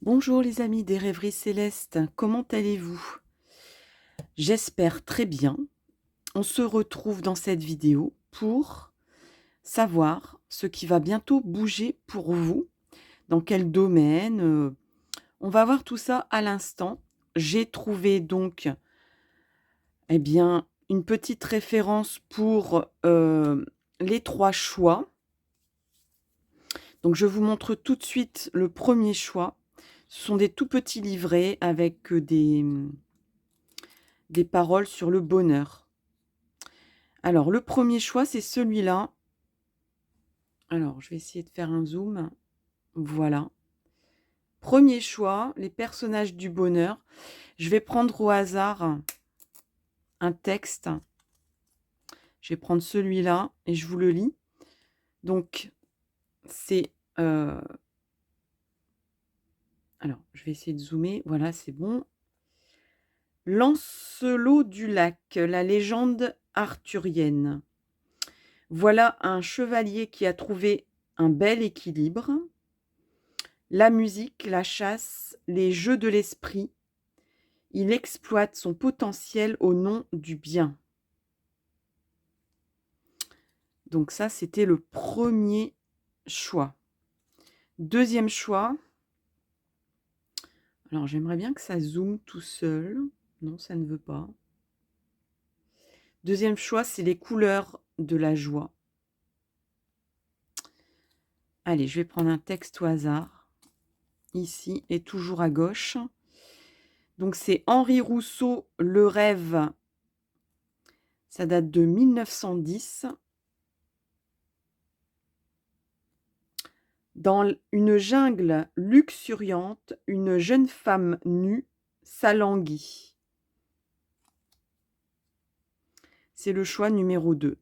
Bonjour les amis des rêveries célestes, comment allez-vous? J'espère très bien. On se retrouve dans cette vidéo pour savoir ce qui va bientôt bouger pour vous, dans quel domaine. On va voir tout ça à l'instant. J'ai trouvé donc, eh bien, une petite référence pour les 3 choix. Donc je vous montre tout de suite le premier choix. Ce sont des tout petits livrets avec des paroles sur le bonheur. Alors le premier choix, c'est celui-là. Alors je vais essayer de faire un zoom. Voilà. Premier choix, les personnages du bonheur. Je vais prendre au hasard un texte. Je vais prendre celui-là et je vous le lis. Donc c'est, alors je vais essayer de zoomer. Voilà, c'est bon. Lancelot du lac, la légende arthurienne. Voilà un chevalier qui a trouvé un bel équilibre. La musique, la chasse, les jeux de l'esprit. Il exploite son potentiel au nom du bien. Donc ça, c'était le premier choix. Deuxième choix. Alors, j'aimerais bien que ça zoome tout seul. Non, ça ne veut pas. Deuxième choix, c'est les couleurs de la joie. Allez, je vais prendre un texte au hasard. Ici et toujours à gauche. Donc c'est Henri Rousseau, Le rêve. Ça date de 1910. Dans une jungle luxuriante, une jeune femme nue s'alanguit. C'est le choix numéro 2.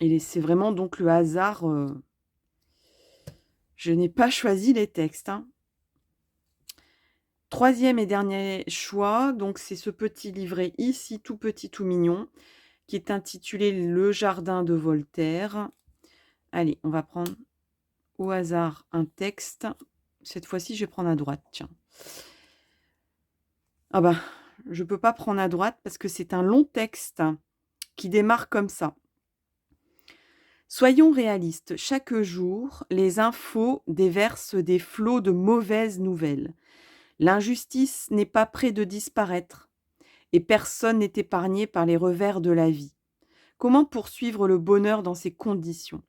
Et c'est vraiment donc le hasard. Je n'ai pas choisi les textes, hein. Troisième et dernier choix, donc c'est ce petit livret ici, tout petit, tout mignon, qui est intitulé Le jardin de Voltaire. Allez, on va prendre au hasard un texte. Cette fois-ci, je vais prendre à droite, tiens. Ah bah, je ne peux pas prendre à droite parce que c'est un long texte qui démarre comme ça. Soyons réalistes, chaque jour, les infos déversent des flots de mauvaises nouvelles. L'injustice n'est pas près de disparaître et personne n'est épargné par les revers de la vie. Comment poursuivre le bonheur dans ces conditions?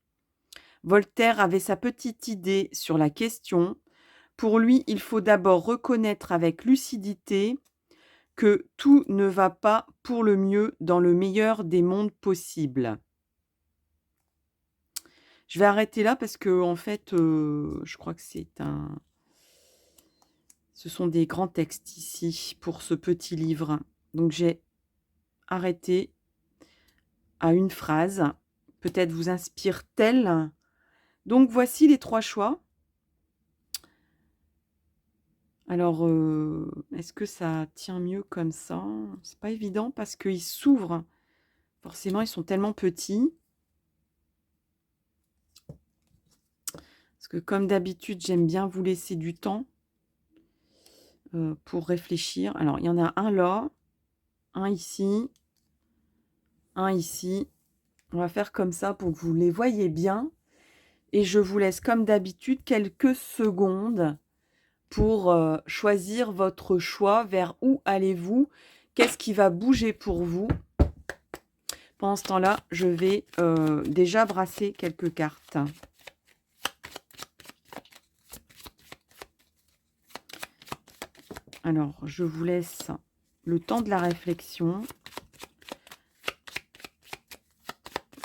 Voltaire avait sa petite idée sur la question. Pour lui, il faut d'abord reconnaître avec lucidité que tout ne va pas pour le mieux dans le meilleur des mondes possibles. Je vais arrêter là parce que en fait, je crois que ce sont des grands textes ici pour ce petit livre. Donc j'ai arrêté à une phrase. Peut-être vous inspire-t-elle. Donc voici les 3 choix. Alors, est-ce que ça tient mieux comme ça? C'est pas évident parce qu'ils s'ouvrent. Forcément, ils sont tellement petits. Parce que comme d'habitude, j'aime bien vous laisser du temps pour réfléchir. Alors, il y en a un là, un ici, un ici. On va faire comme ça pour que vous les voyez bien. Et je vous laisse comme d'habitude quelques secondes pour choisir votre choix. Vers où allez-vous? Qu'est-ce qui va bouger pour vous? Pendant ce temps-là, je vais déjà brasser quelques cartes. Alors, je vous laisse le temps de la réflexion.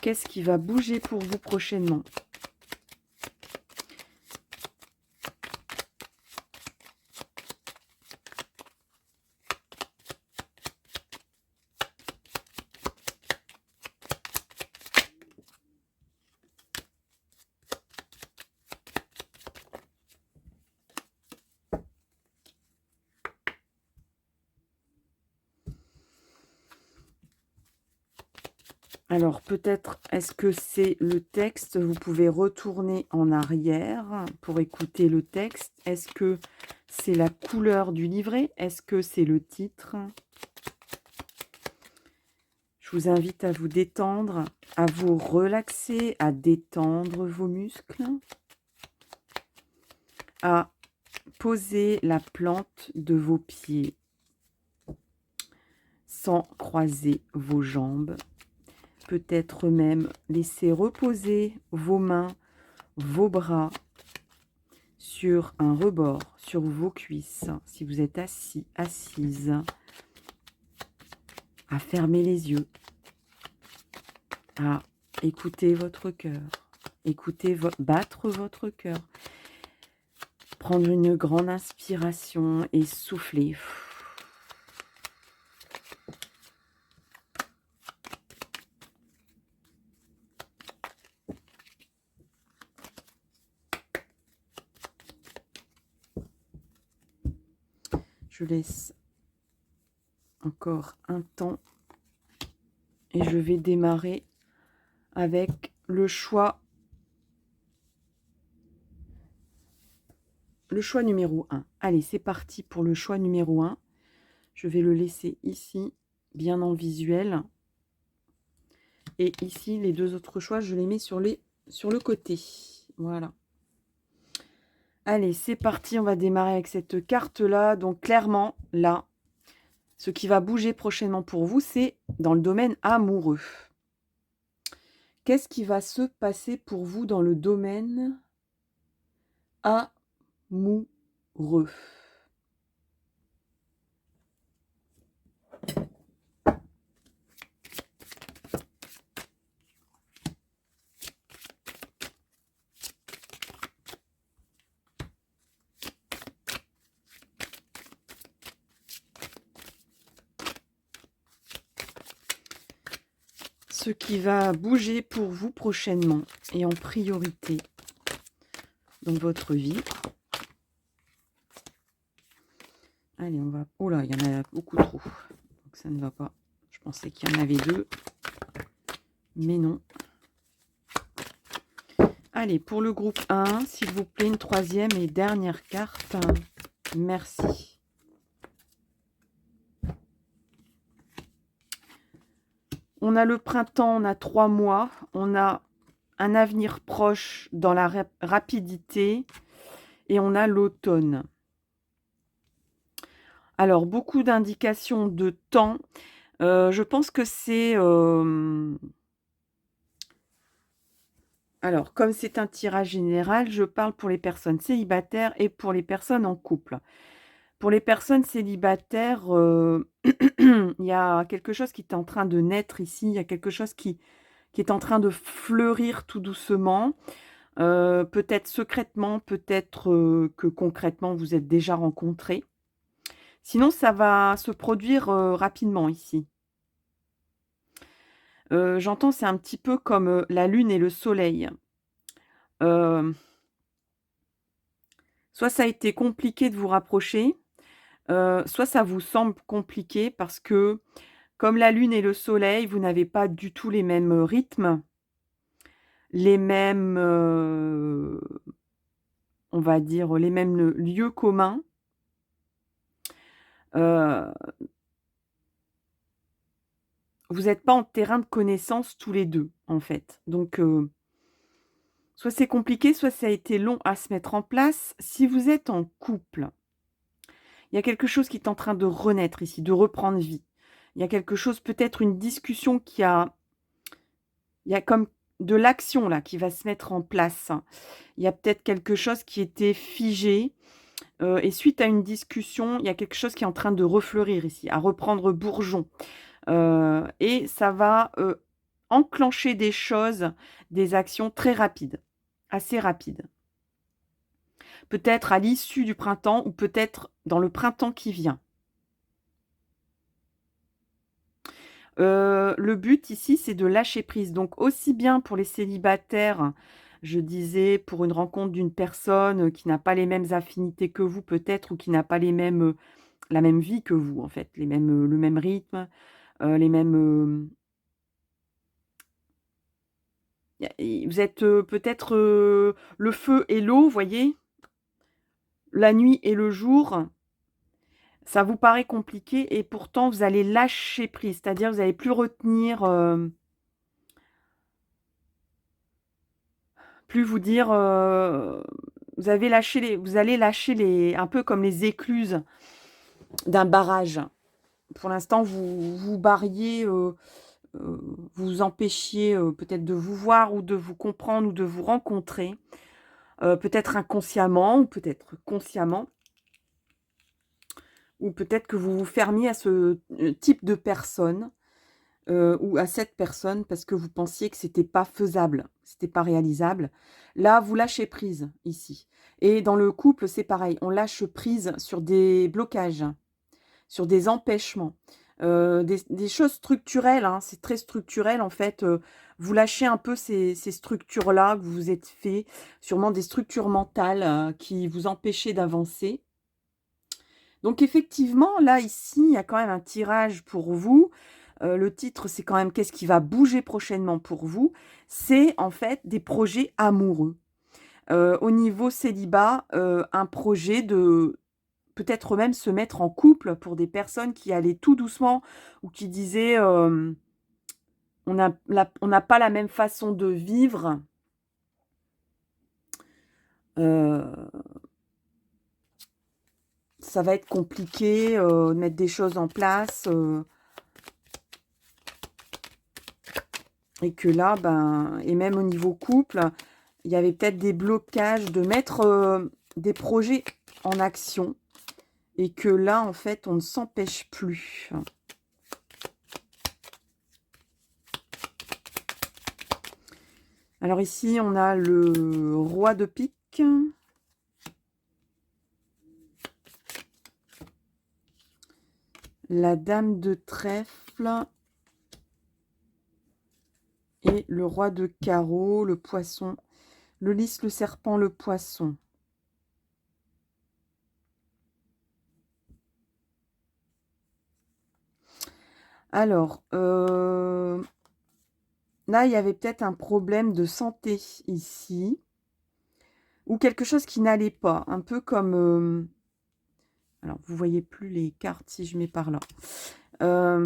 Qu'est-ce qui va bouger pour vous prochainement? Alors peut-être, est-ce que c'est le texte? Vous pouvez retourner en arrière pour écouter le texte. Est-ce que c'est la couleur du livret? Est-ce que c'est le titre? Je vous invite à vous détendre, à vous relaxer, à détendre vos muscles, à poser la plante de vos pieds sans croiser vos jambes. Peut-être même laisser reposer vos mains, vos bras sur un rebord, sur vos cuisses, si vous êtes assis, assise, à fermer les yeux, à écouter votre cœur, écouter battre votre cœur, prendre une grande inspiration et souffler. Je laisse encore un temps et je vais démarrer avec le choix numéro 1. Allez, c'est parti pour le choix numéro 1. Je vais le laisser ici, bien en visuel. Et ici, les deux autres choix, je les mets sur le côté. Voilà. Allez, c'est parti, on va démarrer avec cette carte-là. Donc clairement, là, ce qui va bouger prochainement pour vous, c'est dans le domaine amoureux. Qu'est-ce qui va se passer pour vous dans le domaine amoureux? Ce qui va bouger pour vous prochainement et en priorité dans votre vie. Allez, on va... Oh là, il y en a beaucoup trop. Donc ça ne va pas. Je pensais qu'il y en avait deux. Mais non. Allez, pour le groupe 1, s'il vous plaît, une troisième et dernière carte. Merci. On a le printemps, on a 3 mois. On a un avenir proche dans la rapidité. Et on a l'automne. Alors, beaucoup d'indications de temps. Je pense que c'est... Alors, comme c'est un tirage général, je parle pour les personnes célibataires et pour les personnes en couple. Pour les personnes célibataires, il y a quelque chose qui est en train de naître ici. Il y a quelque chose qui est en train de fleurir tout doucement. Peut-être secrètement, peut-être que concrètement, vous êtes déjà rencontrés. Sinon, ça va se produire rapidement ici. J'entends, c'est un petit peu comme la lune et le soleil. Soit ça a été compliqué de vous rapprocher, soit ça vous semble compliqué parce que, comme la lune et le soleil, vous n'avez pas du tout les mêmes rythmes, les mêmes, on va dire, les mêmes lieux communs. Vous n'êtes pas en terrain de connaissance tous les deux, en fait. Donc, soit c'est compliqué, soit ça a été long à se mettre en place. Si vous êtes en couple, il y a quelque chose qui est en train de renaître ici, de reprendre vie. Il y a quelque chose, peut-être une discussion il y a comme de l'action là qui va se mettre en place. Il y a peut-être quelque chose qui était figé, et suite à une discussion, il y a quelque chose qui est en train de refleurir ici, à reprendre bourgeon. Et ça va, enclencher des choses, des actions très rapides, assez rapides. Peut-être à l'issue du printemps ou peut-être dans le printemps qui vient. Le but ici, c'est de lâcher prise. Donc aussi bien pour les célibataires, je disais, pour une rencontre d'une personne qui n'a pas les mêmes affinités que vous peut-être ou qui n'a pas les mêmes, la même vie que vous en fait, le même rythme, les mêmes, Vous êtes peut-être le feu et l'eau, vous voyez? La nuit et le jour. Ça vous paraît compliqué et pourtant vous allez lâcher prise. C'est-à-dire vous n'allez plus retenir, plus vous dire, vous allez lâcher les un peu comme les écluses d'un barrage. Pour l'instant, vous vous barriez, vous empêchiez peut-être de vous voir ou de vous comprendre ou de vous rencontrer, peut-être inconsciemment ou peut-être consciemment, ou peut-être que vous vous fermiez à ce type de personne ou à cette personne parce que vous pensiez que c'était pas faisable, c'était pas réalisable. Là, vous lâchez prise ici. Et dans le couple, c'est pareil, on lâche prise sur des blocages, sur des empêchements, des choses structurelles, hein, c'est très structurel en fait, vous lâchez un peu ces structures-là que vous vous êtes fait, sûrement des structures mentales, qui vous empêchaient d'avancer. Donc effectivement, là, ici, il y a quand même un tirage pour vous. Le titre, c'est quand même «Qu'est-ce qui va bouger prochainement pour vous?» C'est en fait des projets amoureux. Au niveau célibat, un projet de peut-être même se mettre en couple pour des personnes qui allaient tout doucement ou qui disaient, «On n'a pas la même façon de vivre». Heu, Ça va être compliqué, de mettre des choses en place, et que là, ben et même au niveau couple, il y avait peut-être des blocages de mettre, des projets en action et que là, en fait, on ne s'empêche plus. Alors ici, on a le roi de pique, la dame de trèfle et le roi de carreau, le poisson, le lys, le serpent, le poisson. Alors, là, il y avait peut-être un problème de santé ici, ou quelque chose qui n'allait pas, un peu comme, alors vous voyez plus les cartes si je mets par là. Hem,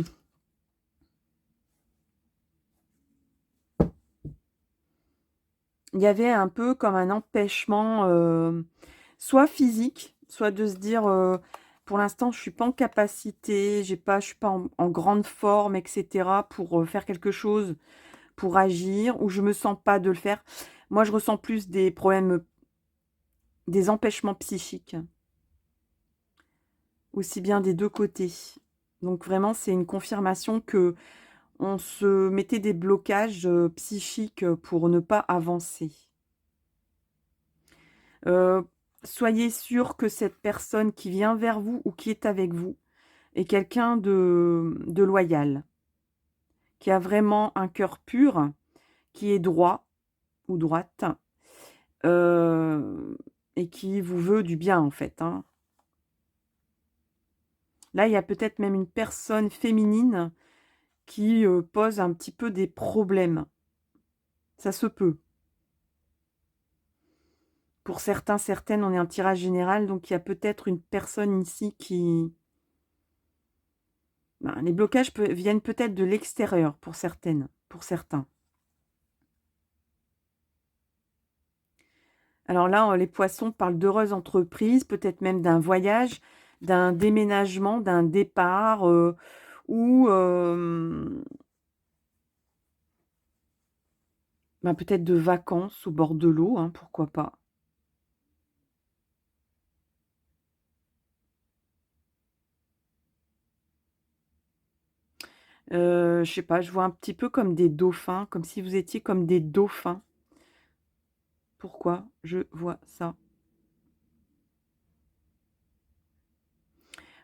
il y avait un peu comme un empêchement, soit physique, soit de se dire, «Pour l'instant, je suis pas en capacité, je suis pas en grande forme et cetera pour, faire quelque chose, pour agir» ou «Je me sens pas de le faire». Moi, je ressens plus des problèmes, des empêchements psychiques, aussi bien des 2 côtés. Donc vraiment, c'est une confirmation que on se mettait des blocages, psychiques, pour ne pas avancer. Heu, Soyez sûr que cette personne qui vient vers vous ou qui est avec vous est quelqu'un de loyal, qui a vraiment un cœur pur, qui est droit ou droite, heu et qui vous veut du bien, en fait, hein. Là, il y a peut-être même une personne féminine qui, pose un petit peu des problèmes. Ça se peut. Pour certains, certaines, on est en tirage général, donc il y a peut-être une personne ici qui ben, les blocages viennent peut-être de l'extérieur pour certaines, pour certains. Alors là, les poissons parlent d'heureuses entreprises, peut-être même d'un voyage, d'un déménagement, d'un départ, ou ben, peut-être de vacances au bord de l'eau, hein, pourquoi pas. Je sais pas, je vois un petit peu comme des dauphins, comme si vous étiez comme des dauphins. Pourquoi je vois ça?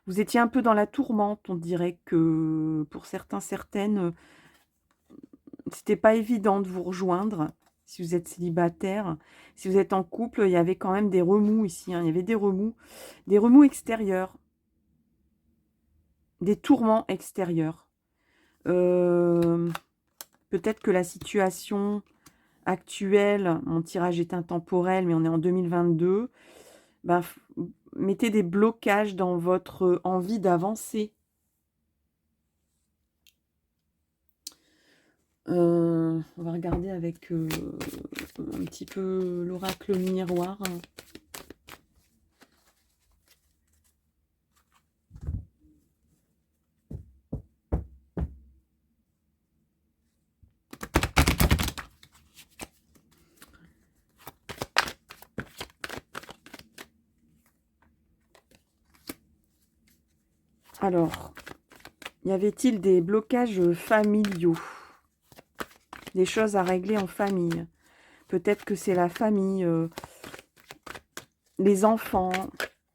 Vous étiez un peu dans la tourmente, on dirait que pour certains, certaines, c'était pas évident de vous rejoindre, si vous êtes célibataire. Si vous êtes en couple, il y avait quand même des remous ici, hein, il y avait des remous extérieurs, des tourments extérieurs. Hem, Peut-être que la situation actuel, mon tirage est intemporel, mais on est en 2022, ben, mettez des blocages dans votre envie d'avancer. On va regarder avec un petit peu l'oracle miroir. Alors, y avait-il des blocages familiaux? Des choses à régler en famille? Peut-être que c'est la famille, les enfants,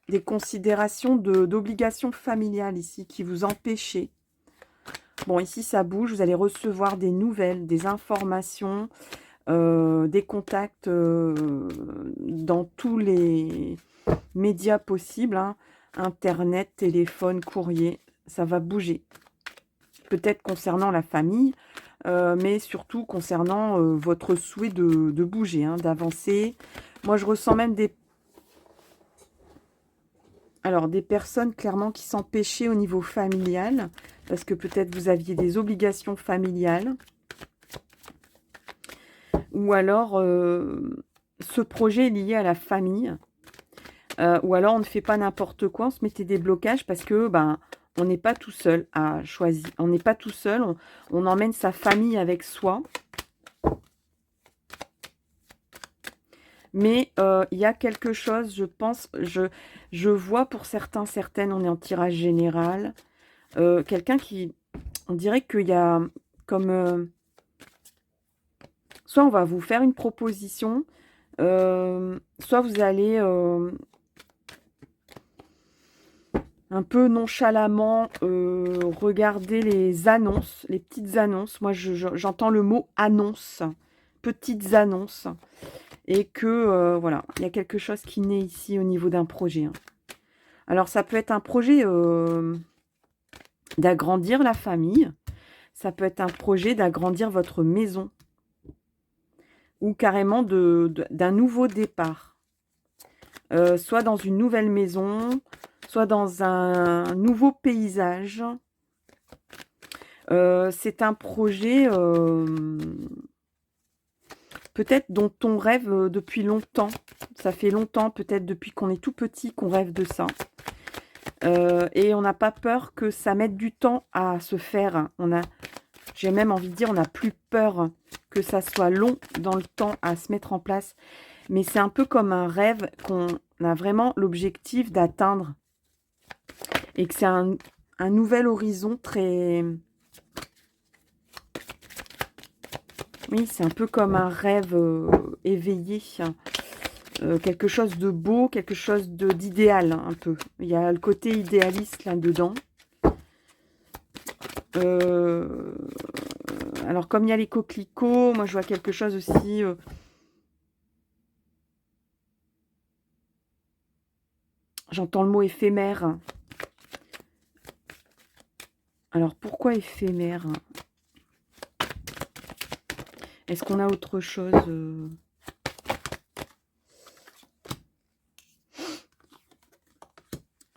des considérations d'obligations familiales ici qui vous empêchaient. Bon, ici ça bouge, vous allez recevoir des nouvelles, des informations, des contacts dans tous les médias possibles, hein. Internet, téléphone, courrier, ça va bouger. Peut-être concernant la famille, mais surtout concernant votre souhait de bouger, hein, d'avancer. Moi, je ressens même des personnes clairement qui s'empêchaient au niveau familial, parce que peut-être vous aviez des obligations familiales. Ou alors, ce projet est lié à la famille. Ou alors, on ne fait pas n'importe quoi, on se mettait des blocages parce que, ben, on n'est pas tout seul à choisir. On n'est pas tout seul, on emmène sa famille avec soi. Mais il y a quelque chose, je pense, je vois pour certains, certaines, on est en tirage général, quelqu'un qui, on dirait qu'il y a comme, soit on va vous faire une proposition, soit vous allez un peu nonchalamment regarder les annonces, les petites annonces. Moi, j'entends le mot annonce, petites annonces. Et que, voilà, il y a quelque chose qui naît ici au niveau d'un projet. Hein. Alors, ça peut être un projet d'agrandir la famille. Ça peut être un projet d'agrandir votre maison. Ou carrément d'un nouveau départ. Soit dans une nouvelle maison, soit dans un nouveau paysage. C'est un projet peut-être dont on rêve depuis longtemps. Ça fait longtemps, peut-être depuis qu'on est tout petit, qu'on rêve de ça. Et on n'a pas peur que ça mette du temps à se faire. J'ai même envie de dire, on n'a plus peur que ça soit long dans le temps à se mettre en place. Mais c'est un peu comme un rêve qu'on a vraiment l'objectif d'atteindre. Et que c'est un nouvel horizon très... Oui, c'est un peu comme un rêve éveillé. Quelque chose de beau, quelque chose d'idéal, un peu. Il y a le côté idéaliste là-dedans. Alors, comme il y a les coquelicots, moi, je vois quelque chose aussi... J'entends le mot éphémère. Alors, pourquoi éphémère? Est-ce qu'on a autre chose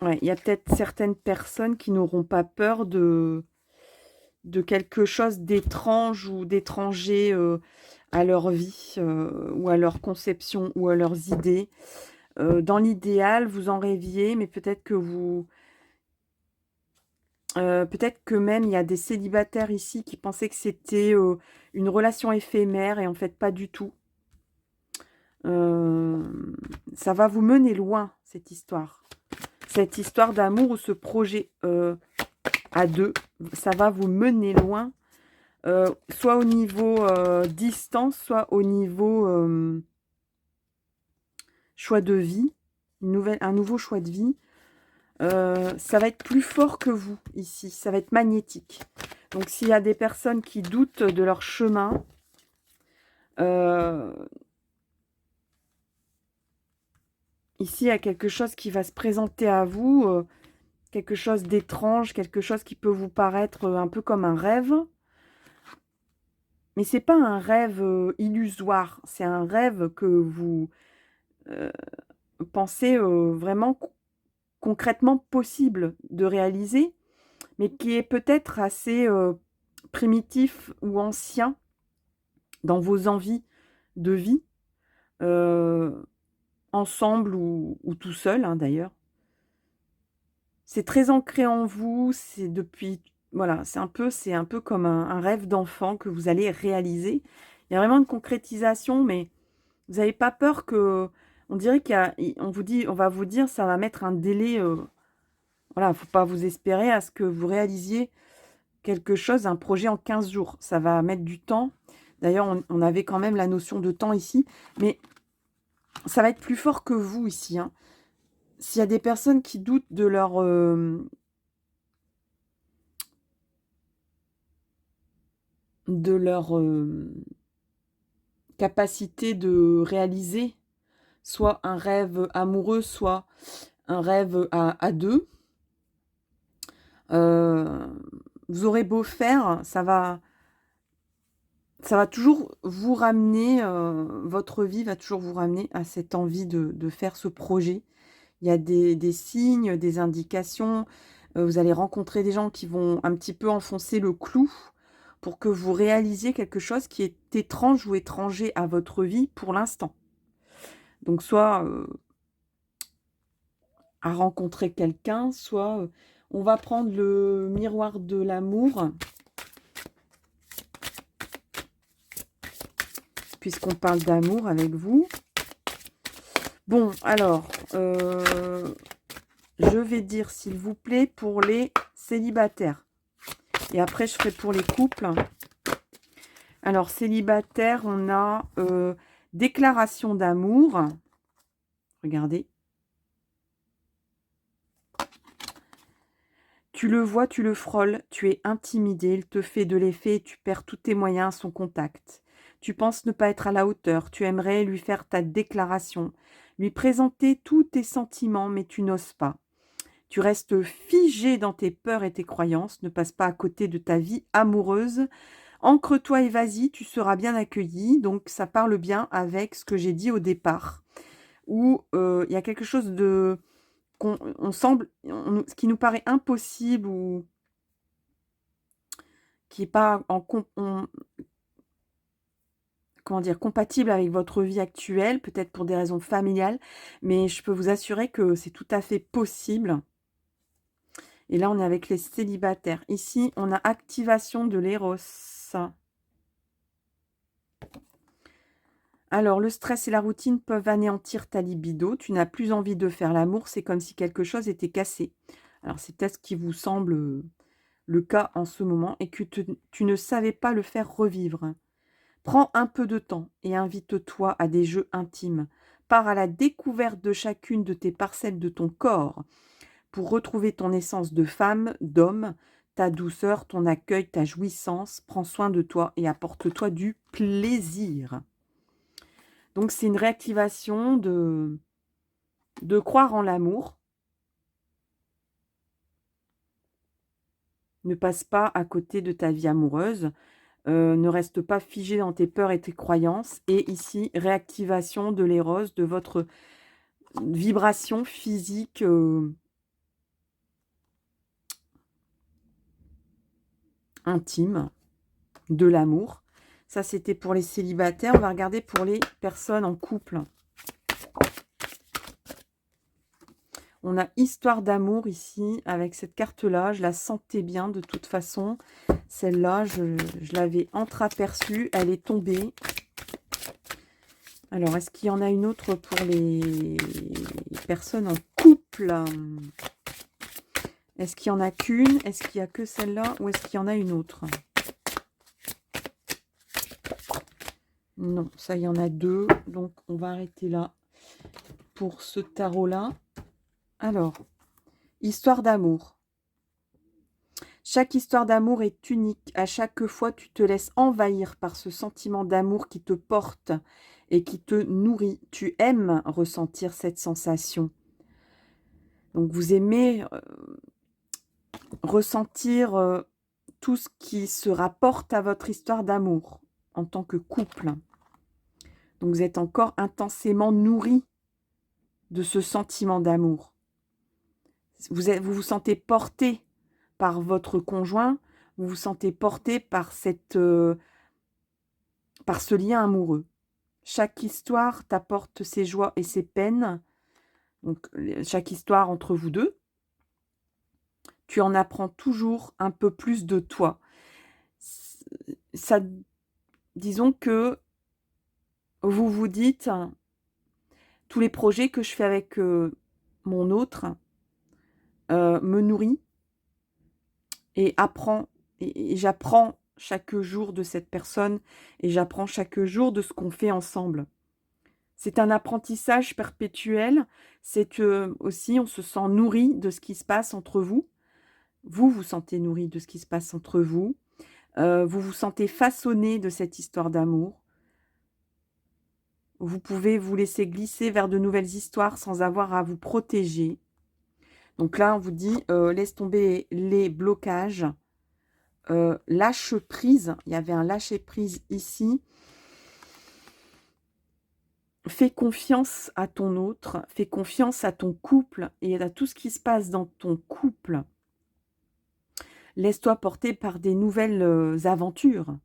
Ouais, il y a peut-être certaines personnes qui n'auront pas peur de quelque chose d'étrange ou d'étranger à leur vie ou à leur conception ou à leurs idées. Dans l'idéal, vous en rêviez, mais peut-être que vous... peut-être que même il y a des célibataires ici qui pensaient que c'était une relation éphémère et en fait pas du tout. Ça va vous mener loin, cette histoire. Cette histoire d'amour ou ce projet à deux, ça va vous mener loin, soit au niveau distance, soit au niveau choix de vie, un nouveau choix de vie. Ça va être plus fort que vous ici, ça va être magnétique. Donc s'il y a des personnes qui doutent de leur chemin, ici il y a quelque chose qui va se présenter à vous, quelque chose d'étrange, quelque chose qui peut vous paraître un peu comme un rêve. Mais c'est pas un rêve illusoire, c'est un rêve que vous pensez vraiment concrètement possible de réaliser, mais qui est peut-être assez primitif ou ancien dans vos envies de vie, heu, ensemble ou tout seul, hein, d'ailleurs. C'est très ancré en vous, c'est depuis voilà, c'est un peu comme un rêve d'enfant que vous allez réaliser. Il y a vraiment une concrétisation, mais vous avez pas peur que on dirait qu'il y a on va vous dire: «Ça va mettre un délai», voilà, faut pas vous espérer à ce que vous réalisiez quelque chose, un projet en 15 jours. Ça va mettre du temps. D'ailleurs, on avait quand même la notion de temps ici, mais ça va être plus fort que vous ici, hein. S'il y a des personnes qui doutent de leur capacité de réaliser soit un rêve amoureux, soit un rêve à 2, vous aurez beau faire, ça va toujours vous ramener, votre vie va toujours vous ramener à cette envie de faire ce projet. Il y a des signes, des indications, vous allez rencontrer des gens qui vont un petit peu enfoncer le clou pour que vous réalisiez quelque chose qui est étrange ou étranger à votre vie pour l'instant. Donc soit, à rencontrer quelqu'un, soit, on va prendre le miroir de l'amour, puisqu'on parle d'amour avec vous. Bon, alors, je vais dire, s'il vous plaît, pour les célibataires. Et après, je ferai pour les couples. Alors, célibataire, on a déclaration d'amour. Regardez. Tu le vois, tu le frôles, tu es intimidé, il te fait de l'effet et tu perds tous tes moyens à son contact. Tu penses ne pas être à la hauteur, tu aimerais lui faire ta déclaration, lui présenter tous tes sentiments, mais tu n'oses pas. Tu restes figé dans tes peurs et tes croyances, ne passe pas à côté de ta vie amoureuse. Ancre-toi et vas-y, tu seras bien accueilli. Donc ça parle bien avec ce que j'ai dit au départ, où il y a quelque chose de ce qui nous paraît impossible ou qui est pas comment dire? Compatible avec votre vie actuelle, peut-être pour des raisons familiales, mais je peux vous assurer que c'est tout à fait possible. Et là, on est avec les célibataires. Ici, on a activation de l'éros. Alors, le stress et la routine peuvent anéantir ta libido. Tu n'as plus envie de faire l'amour, c'est comme si quelque chose était cassé. Alors, c'est peut-être ce qui vous semble le cas en ce moment et que tu ne savais pas le faire revivre. Prends un peu de temps et invite-toi à des jeux intimes. Pars à la découverte de chacune de tes parcelles de ton corps pour retrouver ton essence de femme, d'homme, ta douceur, ton accueil, ta jouissance. Prends soin de toi et apporte-toi du plaisir. Donc c'est une réactivation de croire en l'amour. Ne passe pas à côté de ta vie amoureuse. Ne reste pas figé dans tes peurs et tes croyances. Et ici, réactivation de l'éros, de votre vibration physique intime, de l'amour. Ça, c'était pour les célibataires. On va regarder pour les personnes en couple. On a histoire d'amour ici, avec cette carte-là. Je la sentais bien de toute façon. Celle-là, je l'avais entreaperçue. Elle est tombée. Alors, est-ce qu'il y en a une autre pour les personnes en couple? Est-ce qu'il y en a qu'une? Est-ce qu'il y a que celle-là? Ou est-ce qu'il y en a une autre? Non, ça, il y en a deux. Donc, on va arrêter là pour ce tarot-là. Alors, histoire d'amour. Chaque histoire d'amour est unique. À chaque fois, tu te laisses envahir par ce sentiment d'amour qui te porte et qui te nourrit. Tu aimes ressentir cette sensation. Donc, vous aimez ressentir tout ce qui se rapporte à votre histoire d'amour. en tant que couple. Donc vous êtes encore intensément nourris de ce sentiment d'amour. Vous vous sentez porté par votre conjoint, vous vous sentez porté par par ce lien amoureux. Chaque histoire t'apporte ses joies et ses peines. Donc chaque histoire entre vous deux, tu en apprends toujours un peu plus de toi. Ça, disons que vous vous dites, tous les projets que je fais avec mon autre me nourrit et j'apprends chaque jour de cette personne et j'apprends chaque jour de ce qu'on fait ensemble. C'est un apprentissage perpétuel, c'est que aussi on se sent nourri de ce qui se passe entre vous. Vous vous sentez nourri de ce qui se passe entre vous. Vous vous sentez façonné de cette histoire d'amour. Vous pouvez vous laisser glisser vers de nouvelles histoires sans avoir à vous protéger. Donc là, on vous dit, laisse tomber les blocages. Lâche prise. Il y avait un lâcher prise ici. Fais confiance à ton autre. Fais confiance à ton couple et à tout ce qui se passe dans ton couple. Laisse-toi porter par des nouvelles aventures.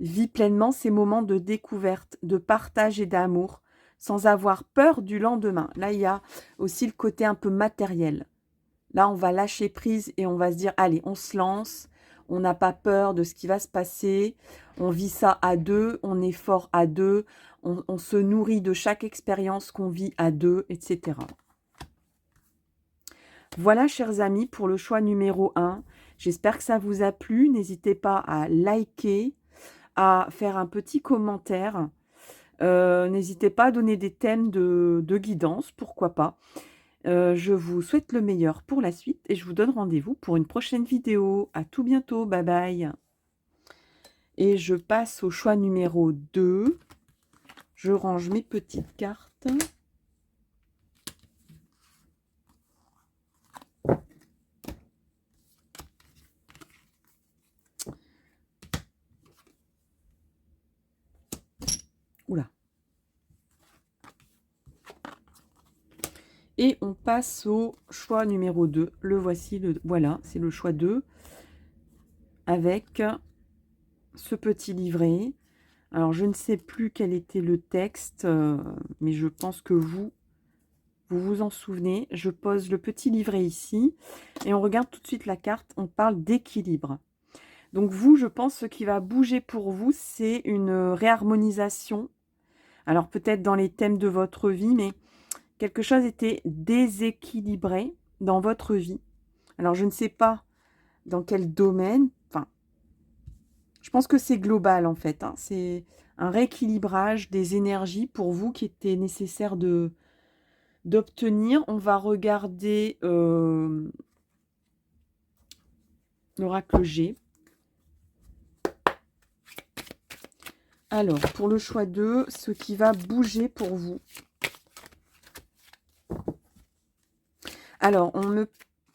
Vis pleinement ces moments de découverte, de partage et d'amour, sans avoir peur du lendemain. Là, il y a aussi le côté un peu matériel. Là, on va lâcher prise et on va se dire, allez, on se lance. On n'a pas peur de ce qui va se passer. On vit ça à deux, on est fort à deux. On se nourrit de chaque expérience qu'on vit à deux, etc. Voilà, chers amis, pour le choix numéro 1. J'espère que ça vous a plu. N'hésitez pas à liker, à faire un petit commentaire. N'hésitez pas à donner des thèmes de guidance, pourquoi pas. Je vous souhaite le meilleur pour la suite et je vous donne rendez-vous pour une prochaine vidéo. À tout bientôt, bye bye. Et je passe au choix numéro 2. Je range mes petites cartes. Oula. Et on passe au choix numéro 2. Le voici, voilà, c'est le choix 2. Avec ce petit livret. Alors, je ne sais plus quel était le texte, mais je pense que vous vous en souvenez. Je pose le petit livret ici et on regarde tout de suite la carte. On parle d'équilibre. Donc vous, je pense, ce qui va bouger pour vous, c'est une réharmonisation. Alors peut-être dans les thèmes de votre vie, mais quelque chose était déséquilibré dans votre vie. Alors je ne sais pas dans quel domaine. Enfin, je pense que c'est global en fait. Hein. C'est un rééquilibrage des énergies pour vous qui était nécessaire d'obtenir. On va regarder l'oracle G. Alors, pour le choix 2, ce qui va bouger pour vous. Alors,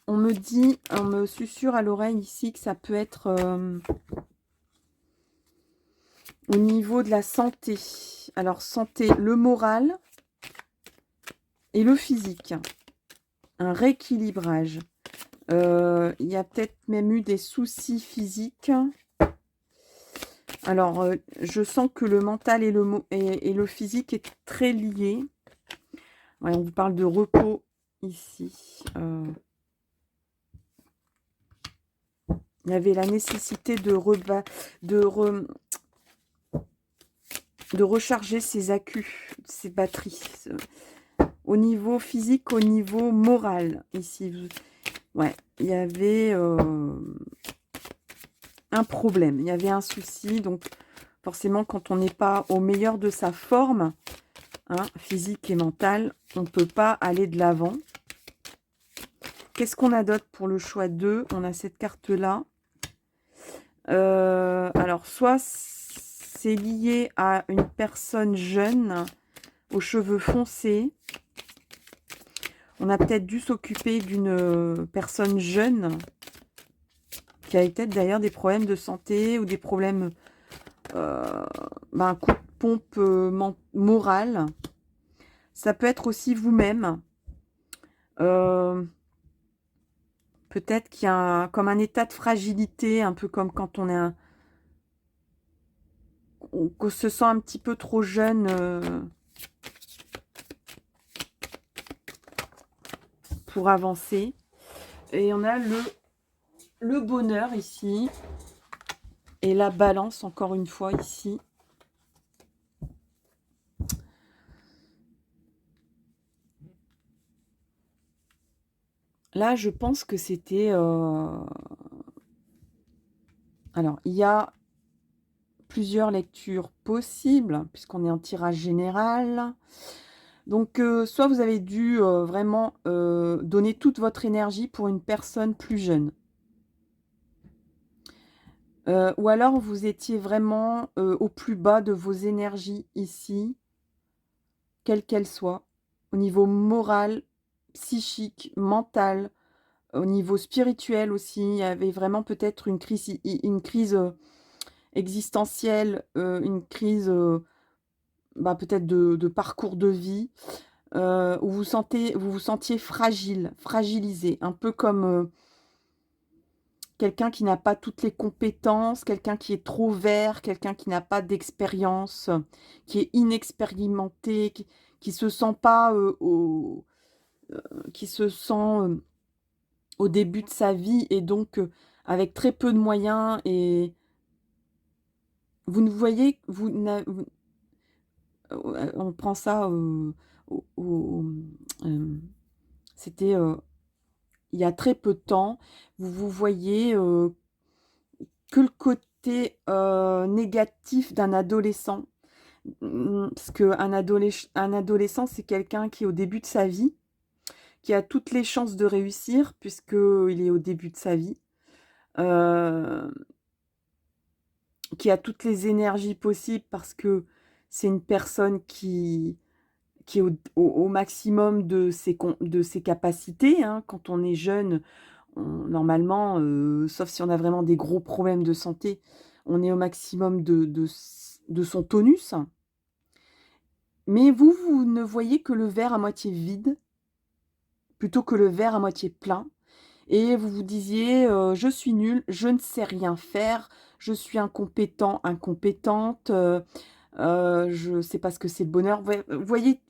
on me susurre à l'oreille ici que ça peut être au niveau de la santé. Alors, santé, le moral et le physique. Un rééquilibrage. Il y a peut-être même eu des soucis physiques. Alors, je sens que le mental et le physique est très lié. Ouais, on vous parle de repos ici. Il y avait la nécessité de recharger ses accus, ses batteries. Au niveau physique, au niveau moral. Ici, ouais, il y avait un problème, il y avait un souci. Donc, forcément, quand on n'est pas au meilleur de sa forme, hein, physique et mentale, on ne peut pas aller de l'avant. Qu'est-ce qu'on a d'autre pour le choix 2? On a cette carte-là. Alors, soit c'est lié à une personne jeune, aux cheveux foncés. On a peut-être dû s'occuper d'une personne jeune qui a peut-être d'ailleurs des problèmes de santé ou des problèmes, un coup de pompe moral. Ça peut être aussi vous-même. Peut-être qu'il y a comme un état de fragilité, un peu comme quand on est qu'on se sent un petit peu trop jeune pour avancer. Et on a le bonheur ici. Et la balance, encore une fois, ici. Là, je pense que c'était... Alors, il y a plusieurs lectures possibles, puisqu'on est en tirage général. Donc, soit vous avez dû vraiment donner toute votre énergie pour une personne plus jeune. Ou alors, vous étiez vraiment au plus bas de vos énergies ici, quelles qu'elles soient, au niveau moral, psychique, mental, au niveau spirituel aussi. Il y avait vraiment peut-être une crise existentielle, une crise peut-être de parcours de vie, où vous vous sentiez fragile, fragilisé, un peu comme quelqu'un qui n'a pas toutes les compétences, quelqu'un qui est trop vert, quelqu'un qui n'a pas d'expérience, qui est inexpérimenté, qui se sent pas qui se sent au début de sa vie et donc avec très peu de moyens. Et vous ne voyez, on prend ça c'était il y a très peu de temps. Vous voyez que le côté négatif d'un adolescent. Parce qu'un adolescent, c'est quelqu'un qui est au début de sa vie, qui a toutes les chances de réussir, puisqu'il est au début de sa vie, euh, qui a toutes les énergies possibles, parce que c'est une personne qui est au maximum de ses capacités, hein. Quand on est jeune, normalement, sauf si on a vraiment des gros problèmes de santé, on est au maximum de son tonus. Mais vous ne voyez que le verre à moitié vide, plutôt que le verre à moitié plein. Et vous vous disiez, je suis nul, je ne sais rien faire, je suis incompétent, incompétente, je ne sais pas ce que c'est le bonheur. Vous voyez,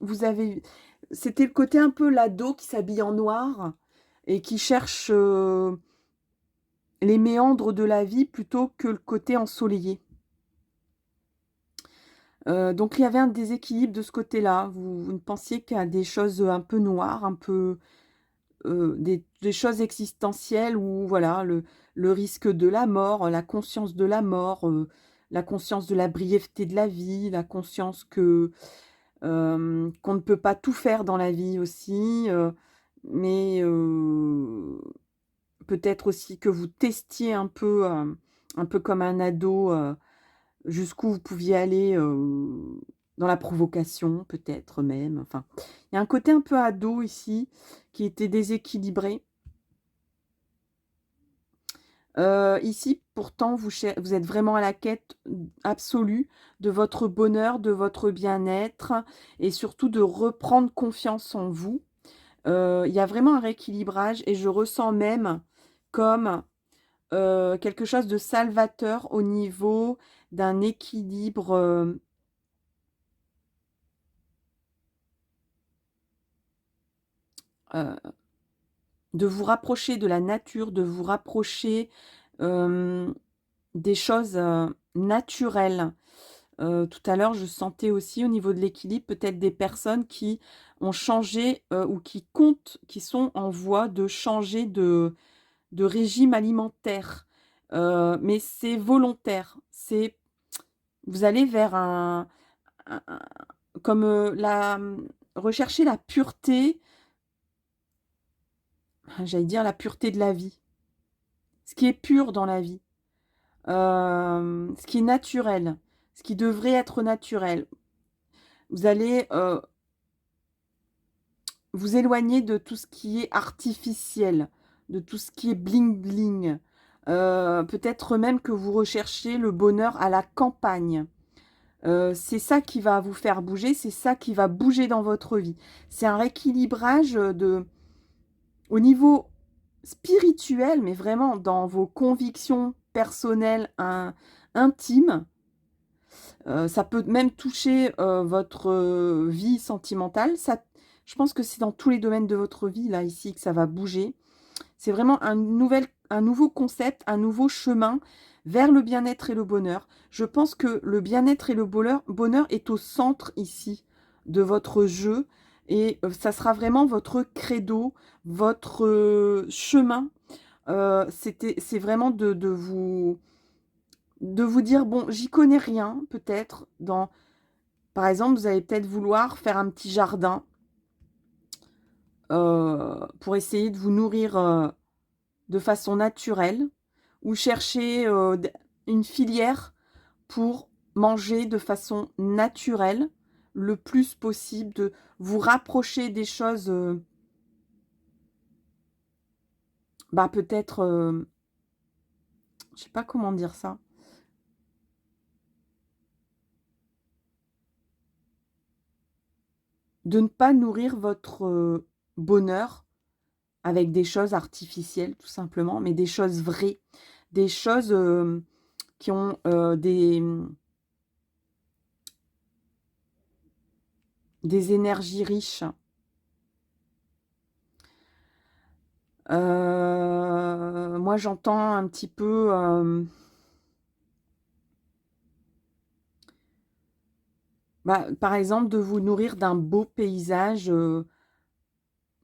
c'était le côté un peu l'ado qui s'habille en noir et qui cherche les méandres de la vie plutôt que le côté ensoleillé. Donc il y avait un déséquilibre de ce côté-là. Vous ne pensiez qu'à des choses un peu noires, un peu des choses existentielles, où voilà, le risque de la mort, la conscience de la mort, la conscience de la brièveté de la vie, la conscience qu'on ne peut pas tout faire dans la vie aussi, mais peut-être aussi que vous testiez un peu comme un ado, jusqu'où vous pouviez aller dans la provocation, peut-être même. Enfin, il y a un côté un peu ado ici qui était déséquilibré. Ici, pourtant, vous êtes vraiment à la quête absolue de votre bonheur, de votre bien-être et surtout de reprendre confiance en vous. Il y a vraiment un rééquilibrage et je ressens même comme quelque chose de salvateur au niveau d'un équilibre de vous rapprocher de la nature, de vous rapprocher des choses naturelles. Tout à l'heure, je sentais aussi au niveau de l'équilibre peut-être des personnes qui ont changé ou qui sont en voie de changer de régime alimentaire. Mais c'est volontaire. Vous allez vers un comme rechercher la pureté, j'allais dire la pureté de la vie. Ce qui est pur dans la vie. Ce qui est naturel. Ce qui devrait être naturel. Vous allez vous éloigner de tout ce qui est artificiel, de tout ce qui est bling bling. Peut-être même que vous recherchez le bonheur à la campagne. C'est ça qui va vous faire bouger, c'est ça qui va bouger dans votre vie. C'est un rééquilibrage au niveau spirituel, mais vraiment dans vos convictions personnelles, intimes. Ça peut même toucher votre vie sentimentale. Ça, je pense que c'est dans tous les domaines de votre vie, là, ici, que ça va bouger. C'est vraiment un nouveau concept, un nouveau chemin vers le bien-être et le bonheur. Je pense que le bien-être et le bonheur est au centre ici de votre jeu. Et ça sera vraiment votre credo, votre chemin. C'est vraiment de vous dire, bon, j'y connais rien, peut-être. Par exemple, vous allez peut-être vouloir faire un petit jardin pour essayer de vous nourrir de façon naturelle, ou chercher une filière pour manger de façon naturelle le plus possible, de vous rapprocher des choses, bah peut-être, je sais pas comment dire ça. De ne pas nourrir votre bonheur avec des choses artificielles, tout simplement, mais des choses vraies, des choses qui ont des énergies riches. Moi, j'entends un petit peu bah, par exemple, de vous nourrir d'un beau paysage, de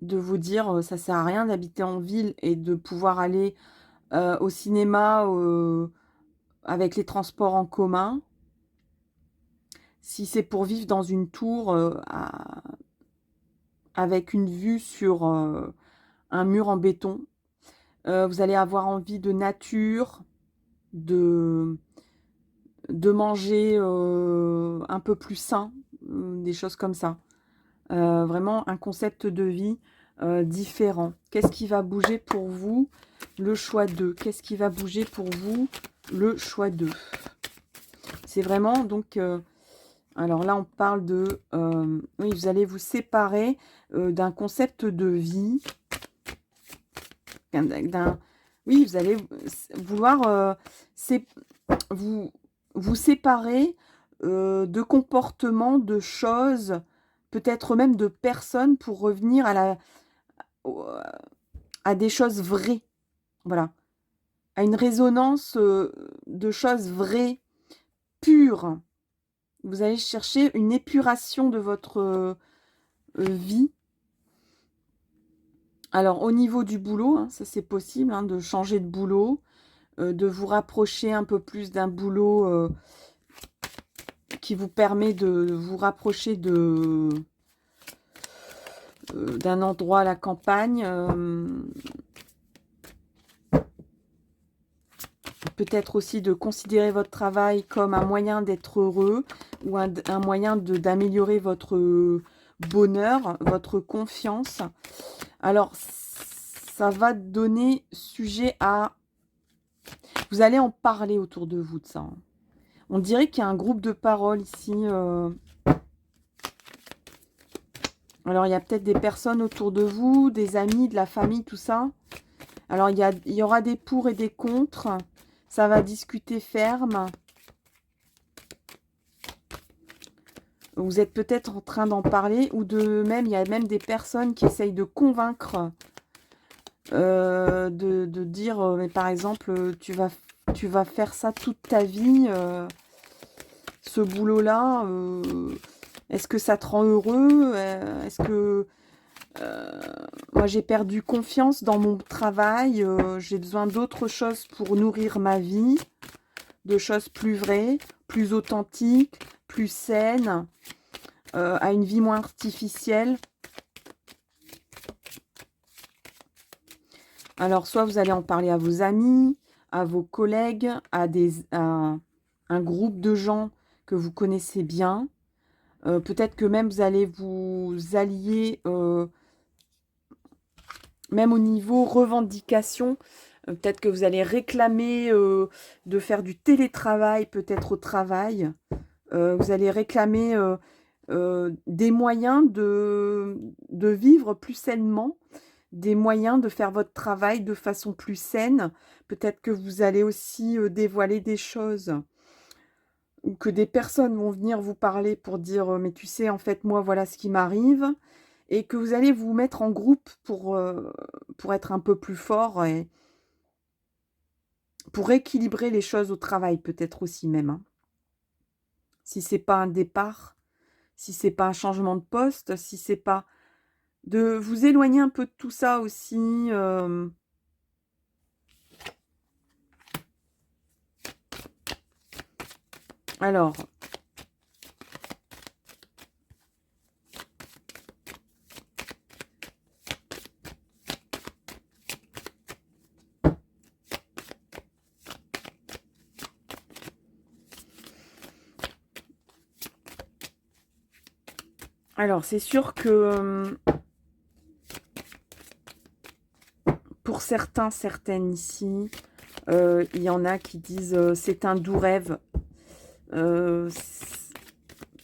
vous dire, ça sert à rien d'habiter en ville et de pouvoir aller au cinéma avec les transports en commun. Si c'est pour vivre dans une tour avec une vue sur un mur en béton, vous allez avoir envie de nature, de manger un peu plus sain, des choses comme ça. Vraiment un concept de vie différent. Qu'est-ce qui va bouger pour vous? Le choix 2. Qu'est-ce qui va bouger pour vous? Le choix 2. C'est vraiment donc... alors là, on parle de... oui, vous allez vous séparer d'un concept de vie. Oui, vous allez vouloir vous séparer de comportements, de choses, peut-être même de personnes, pour revenir à des choses vraies. Voilà. À une résonance de choses vraies, pures. Vous allez chercher une épuration de votre vie. Alors, au niveau du boulot, hein, ça c'est possible, hein, de changer de boulot, de vous rapprocher un peu plus d'un boulot qui vous permet de vous rapprocher d'un endroit à la campagne. Peut-être aussi de considérer votre travail comme un moyen d'être heureux, ou un moyen d'améliorer votre bonheur, votre confiance. Alors, ça va donner sujet à... Vous allez en parler autour de vous de ça. On dirait qu'il y a un groupe de parole ici. Alors, il y a peut-être des personnes autour de vous, des amis, de la famille, tout ça. Alors, il y aura des pour et des contre. Ça va discuter ferme. Vous êtes peut-être en train d'en parler, ou il y a même des personnes qui essayent de convaincre, de dire, mais par exemple, tu vas faire ça toute ta vie, ce boulot-là, est-ce que ça te rend heureux? Est-ce que moi j'ai perdu confiance dans mon travail, j'ai besoin d'autre chose pour nourrir ma vie, de choses plus vraies, plus authentiques, plus saines, à une vie moins artificielle. Alors, soit vous allez en parler à vos amis, à vos collègues, à un groupe de gens que vous connaissez bien. Peut-être que même vous allez vous allier, même au niveau revendication, Peut-être que vous allez réclamer de faire du télétravail, peut-être au travail. Vous allez réclamer des moyens de vivre plus sainement, des moyens de faire votre travail de façon plus saine. Peut-être que vous allez aussi dévoiler des choses ou que des personnes vont venir vous parler pour dire mais tu sais, en fait, moi, voilà ce qui m'arrive. Et que vous allez vous mettre en groupe pour être un peu plus fort et pour équilibrer les choses au travail, peut-être aussi même. Hein. Si c'est pas un départ, si c'est pas un changement de poste, si c'est pas de vous éloigner un peu de tout ça aussi. Alors, c'est sûr que pour certains, certaines ici, il y en a qui disent c'est un doux rêve.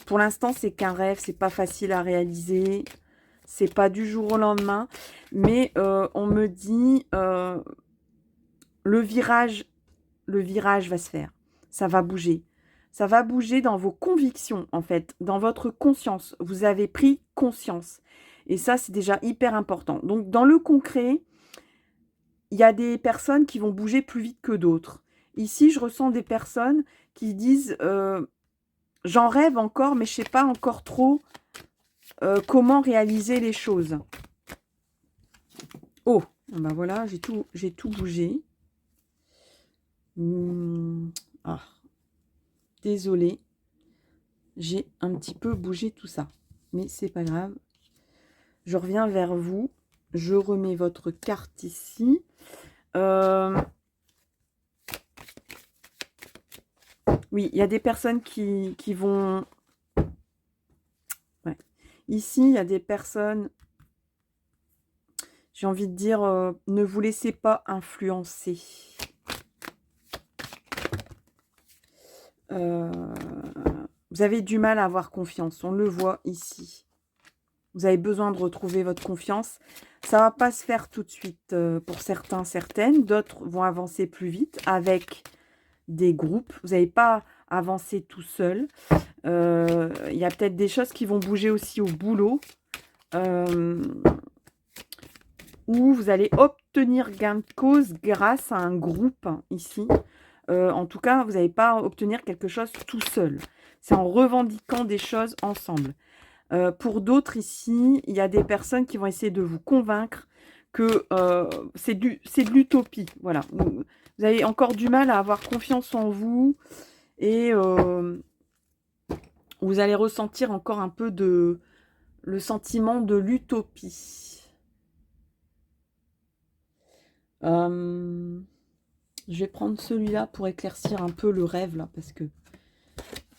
Pour l'instant, c'est qu'un rêve, c'est pas facile à réaliser, c'est pas du jour au lendemain, mais on me dit le virage va se faire, ça va bouger. Ça va bouger dans vos convictions, en fait, dans votre conscience. Vous avez pris conscience. Et ça, c'est déjà hyper important. Donc, dans le concret, il y a des personnes qui vont bouger plus vite que d'autres. Ici, je ressens des personnes qui disent j'en rêve encore, mais je ne sais pas encore trop comment réaliser les choses. Oh, ben voilà, j'ai tout bougé. Ah, désolée. J'ai un petit peu bougé tout ça. Mais c'est pas grave. Je reviens vers vous. Je remets votre carte ici. Oui, il y a des personnes qui vont... Ouais. Ici, il y a des personnes... J'ai envie de dire, ne vous laissez pas influencer. Vous avez du mal à avoir confiance. On le voit ici. Vous avez besoin de retrouver votre confiance. Ça ne va pas se faire tout de suite pour certains, certaines. D'autres vont avancer plus vite avec des groupes. Vous n'allez pas avancer tout seul. Il y a peut-être des choses qui vont bouger aussi au boulot. Où vous allez obtenir gain de cause grâce à un groupe ici. En tout cas, vous n'allez pas obtenir quelque chose tout seul. C'est en revendiquant des choses ensemble. Pour d'autres ici, il y a des personnes qui vont essayer de vous convaincre que c'est de l'utopie. Voilà. Vous avez encore du mal à avoir confiance en vous et vous allez ressentir encore un peu le sentiment de l'utopie. Je vais prendre celui-là pour éclaircir un peu le rêve, là, parce que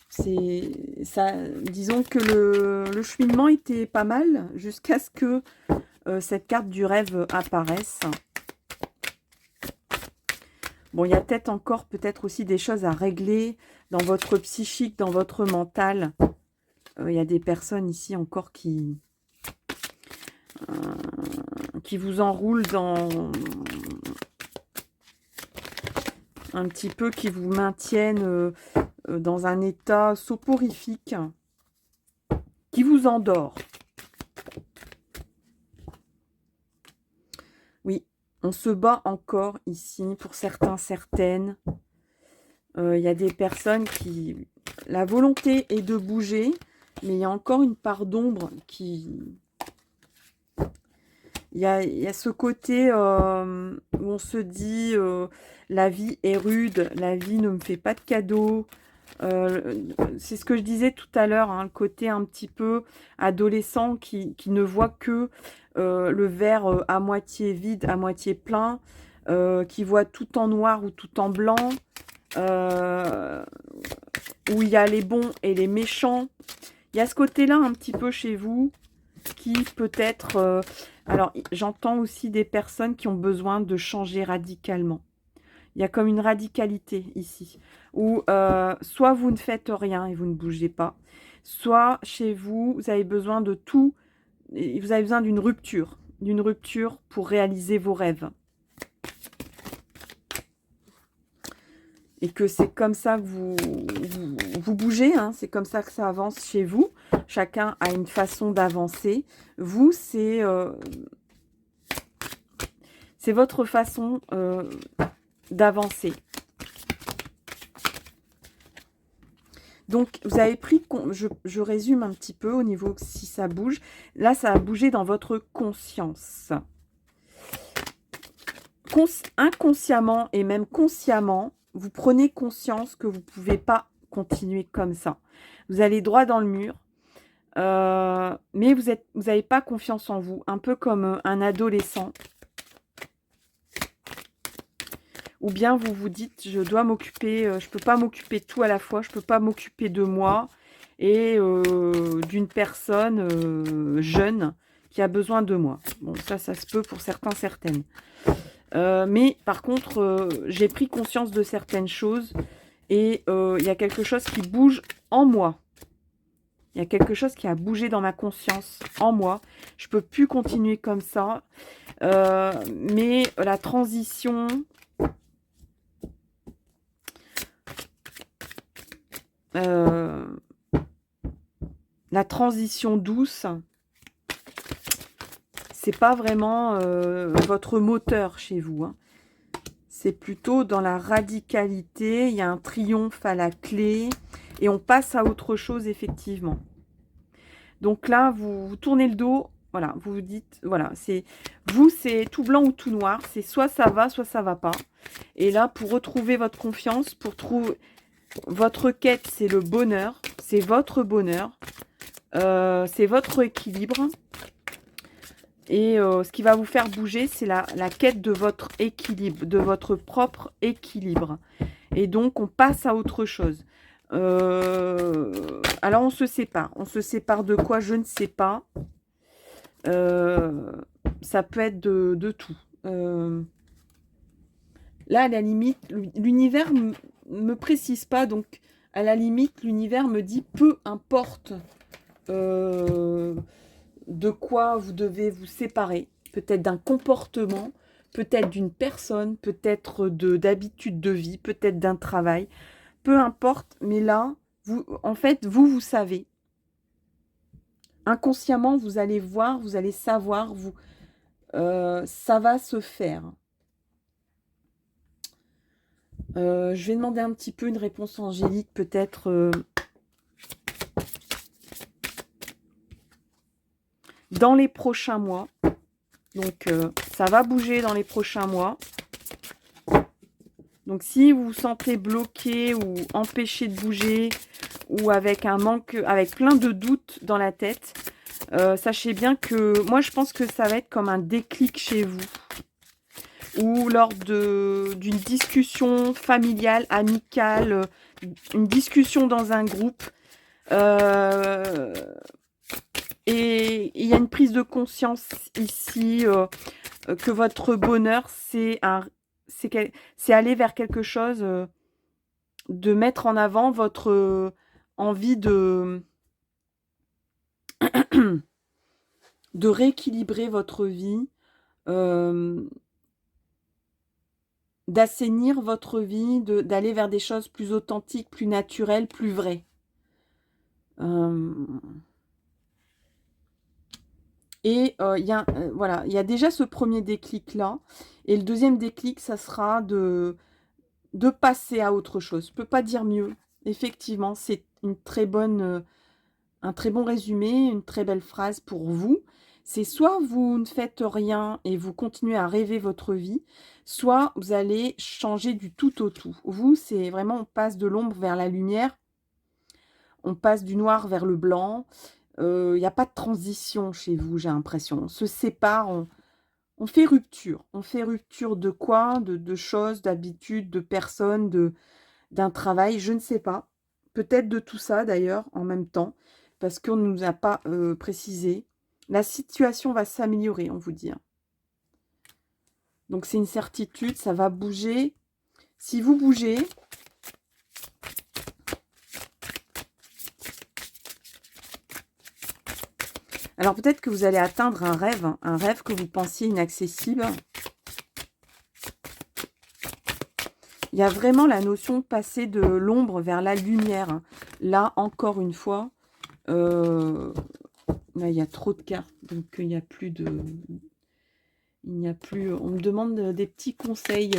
c'est ça. Disons que le cheminement était pas mal jusqu'à ce que cette carte du rêve apparaisse. Bon, il y a peut-être encore, aussi des choses à régler dans votre psychique, dans votre mental. Il y a des personnes ici encore qui vous enroulent dans... un petit peu, qui vous maintiennent dans un état soporifique, qui vous endort. Oui, on se bat encore ici, pour certains, certaines. Il y a des personnes qui... La volonté est de bouger, mais il y a encore une part d'ombre qui... Il y a ce côté où on se dit la vie est rude, la vie ne me fait pas de cadeaux. C'est ce que je disais tout à l'heure, hein, le côté un petit peu adolescent qui ne voit que le verre à moitié vide, à moitié plein, qui voit tout en noir ou tout en blanc, où il y a les bons et les méchants. Il y a ce côté-là un petit peu chez vous. qui peut être... alors, j'entends aussi des personnes qui ont besoin de changer radicalement. Il y a comme une radicalité ici, où soit vous ne faites rien et vous ne bougez pas, soit chez vous, vous avez besoin de tout, et vous avez besoin d'une rupture pour réaliser vos rêves. Et que c'est comme ça que vous bougez, hein, c'est comme ça que ça avance chez vous. Chacun a une façon d'avancer. Vous, c'est votre façon d'avancer. Donc, vous avez pris... Je résume un petit peu au niveau si ça bouge. Là, ça a bougé dans votre conscience. Inconsciemment et même consciemment, vous prenez conscience que vous ne pouvez pas continuer comme ça. Vous allez droit dans le mur, mais vous n'avez pas confiance en vous, un peu comme un adolescent. Ou bien vous vous dites, je dois m'occuper, je ne peux pas m'occuper de tout à la fois, je ne peux pas m'occuper de moi et d'une personne jeune qui a besoin de moi. Bon, ça se peut pour certains, certaines. Mais par contre, j'ai pris conscience de certaines choses et il y a quelque chose qui bouge en moi. Il y a quelque chose qui a bougé dans ma conscience, en moi. Je ne peux plus continuer comme ça. Mais la transition... la transition douce, c'est pas vraiment votre moteur chez vous, hein. C'est plutôt dans la radicalité, il y a un triomphe à la clé et on passe à autre chose effectivement. Donc là, vous tournez le dos, voilà, vous vous dites, voilà, c'est tout blanc ou tout noir, c'est soit ça va pas. Et là, pour retrouver votre confiance, pour trouver votre quête, c'est le bonheur, c'est votre bonheur, c'est votre équilibre. Et ce qui va vous faire bouger, c'est la quête de votre équilibre, de votre propre équilibre. Et donc, on passe à autre chose. Alors, on se sépare. On se sépare de quoi? Je ne sais pas. Ça peut être de tout. Là, à la limite, l'univers me précise pas. Donc, à la limite, l'univers me dit peu importe de quoi vous devez vous séparer, peut-être d'un comportement, peut-être d'une personne, peut-être d'habitude de vie, peut-être d'un travail, peu importe, mais là, en fait, vous savez. Inconsciemment, vous allez voir, vous allez savoir, ça va se faire. Je vais demander un petit peu une réponse angélique, peut-être... dans les prochains mois. Donc, ça va bouger dans les prochains mois. Donc, si vous vous sentez bloqué ou empêché de bouger ou avec un manque, avec plein de doutes dans la tête, sachez bien que moi, je pense que ça va être comme un déclic chez vous. Ou lors d'une discussion familiale, amicale, une discussion dans un groupe. Et il y a une prise de conscience ici que votre bonheur, c'est aller vers quelque chose, de mettre en avant votre envie de rééquilibrer votre vie, d'assainir votre vie, d'aller vers des choses plus authentiques, plus naturelles, plus vraies. Et voilà, il y a déjà ce premier déclic-là. Et le deuxième déclic, ça sera de passer à autre chose. Je ne peux pas dire mieux. Effectivement, c'est un très bon résumé, une très belle phrase pour vous. C'est soit vous ne faites rien et vous continuez à rêver votre vie, soit vous allez changer du tout au tout. Vous, c'est vraiment, on passe de l'ombre vers la lumière, on passe du noir vers le blanc. Il n'y a pas de transition chez vous, j'ai l'impression. On se sépare, on fait rupture. On fait rupture de quoi? De choses, d'habitudes, de personnes, d'un travail, je ne sais pas. Peut-être de tout ça d'ailleurs en même temps, parce qu'on ne nous a pas précisé. La situation va s'améliorer, on vous dit. Donc, c'est une certitude, ça va bouger. Si vous bougez, alors peut-être que vous allez atteindre un rêve que vous pensiez inaccessible. Il y a vraiment la notion de passer de l'ombre vers la lumière. Là, encore une fois, là, il y a trop de cartes, donc il n'y a plus de... Il n'y a plus... On me demande des petits conseils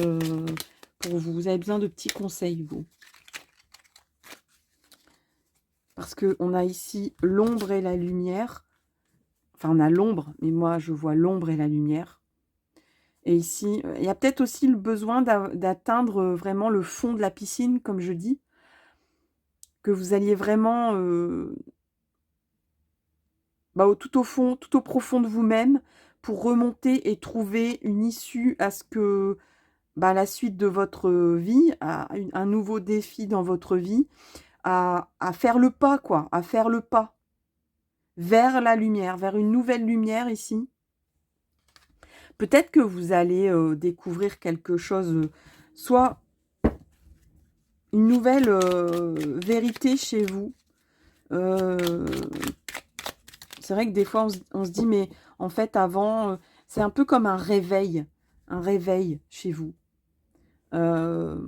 pour vous. Vous avez besoin de petits conseils, vous. Parce qu'on a ici l'ombre et la lumière. Enfin, on a l'ombre, mais moi, je vois l'ombre et la lumière. Et ici, il y a peut-être aussi le besoin d'atteindre vraiment le fond de la piscine, comme je dis. Que vous alliez vraiment tout au fond, tout au profond de vous-même pour remonter et trouver une issue à ce que la suite de votre vie, à un nouveau défi dans votre vie, à faire le pas, quoi, à faire le pas vers la lumière, vers une nouvelle lumière ici. Peut-être que vous allez découvrir quelque chose, soit une nouvelle vérité chez vous. C'est vrai que des fois, on se dit, mais en fait, avant, c'est un peu comme un réveil chez vous. Alors,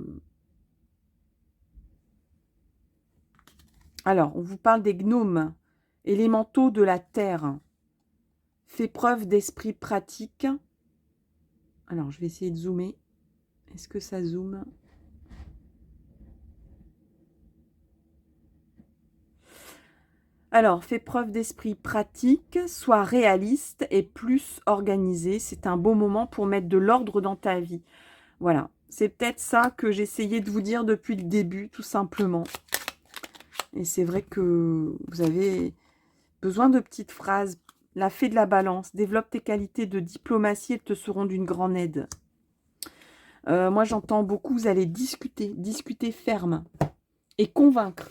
on vous parle des gnomes, élémentaux de la terre. Fait preuve d'esprit pratique. Alors, je vais essayer de zoomer. Est-ce que ça zoome? Alors, fait preuve d'esprit pratique, sois réaliste et plus organisé. C'est un beau moment pour mettre de l'ordre dans ta vie. Voilà, c'est peut-être ça que j'essayais de vous dire depuis le début, tout simplement. Et c'est vrai que vous avez besoin de petites phrases. La fée de la balance, développe tes qualités de diplomatie, elles te seront d'une grande aide. Moi, j'entends beaucoup, vous allez discuter ferme et convaincre.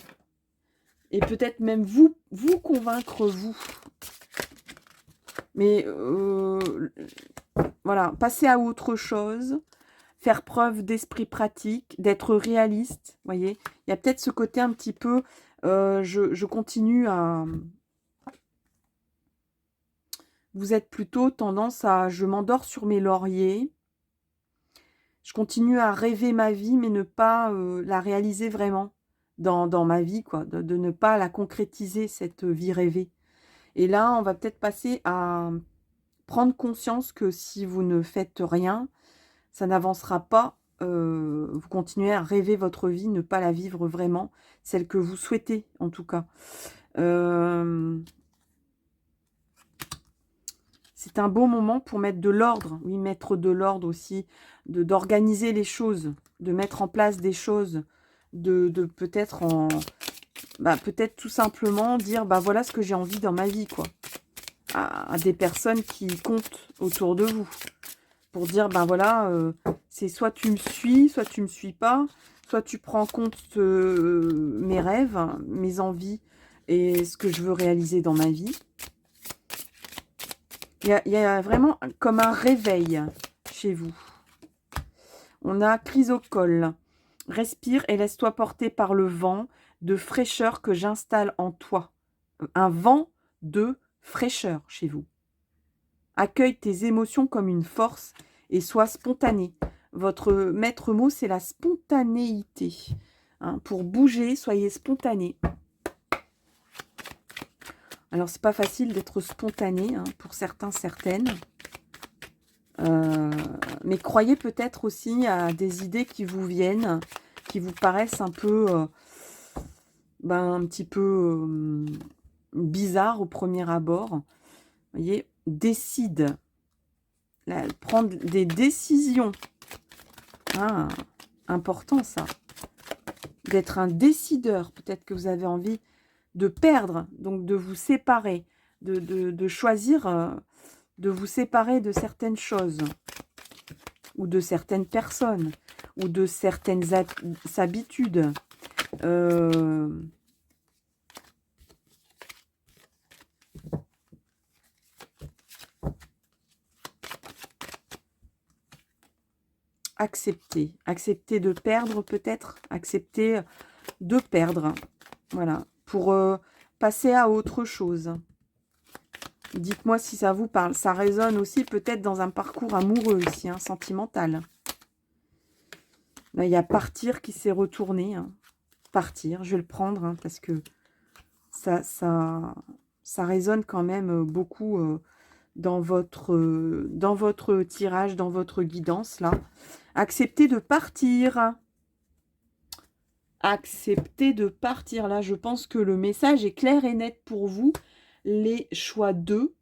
Et peut-être même vous convaincre, vous. Mais voilà, passer à autre chose, faire preuve d'esprit pratique, d'être réaliste, vous voyez. Il y a peut-être ce côté un petit peu, je continue à... Vous êtes plutôt tendance à, je m'endors sur mes lauriers, je continue à rêver ma vie, mais ne pas la réaliser vraiment dans ma vie, quoi, de ne pas la concrétiser, cette vie rêvée. Et là, on va peut-être passer à prendre conscience que si vous ne faites rien, ça n'avancera pas. Vous continuez à rêver votre vie, ne pas la vivre vraiment, celle que vous souhaitez en tout cas. C'est un beau moment pour mettre de l'ordre. Oui, mettre de l'ordre aussi, d'organiser les choses, de mettre en place des choses, de peut-être en... peut-être tout simplement dire, voilà ce que j'ai envie dans ma vie, quoi. À des personnes qui comptent autour de vous. Pour dire, voilà, c'est soit tu me suis, soit tu me suis pas, soit tu prends en compte mes rêves, mes envies et ce que je veux réaliser dans ma vie. Il y a vraiment comme un réveil chez vous. On a chrysocole. Respire et laisse-toi porter par le vent de fraîcheur que j'installe en toi. Un vent de fraîcheur chez vous. Accueille tes émotions comme une force et sois spontané. Votre maître mot, c'est la spontanéité. Hein, pour bouger, soyez spontané. Alors, c'est pas facile d'être spontané, hein, pour certains, certaines. Mais croyez peut-être aussi à des idées qui vous viennent, qui vous paraissent un peu, un petit peu bizarres au premier abord. Vous voyez, décide. Là, prendre des décisions. Ah, important ça. D'être un décideur. Peut-être que vous avez envie de perdre, donc de vous séparer, de choisir de vous séparer de certaines choses, ou de certaines personnes, ou de certaines habitudes. accepter. Accepter de perdre peut-être. Accepter de perdre. Voilà. Pour passer à autre chose. Dites-moi si ça vous parle. Ça résonne aussi peut-être dans un parcours amoureux ici, hein, sentimental. Là, il y a partir qui s'est retourné. Hein. Partir, je vais le prendre hein, parce que ça résonne quand même beaucoup dans votre tirage, dans votre guidance là. Accepter de partir. Accepter de partir. Là, je pense que le message est clair et net pour vous. Les choix 2.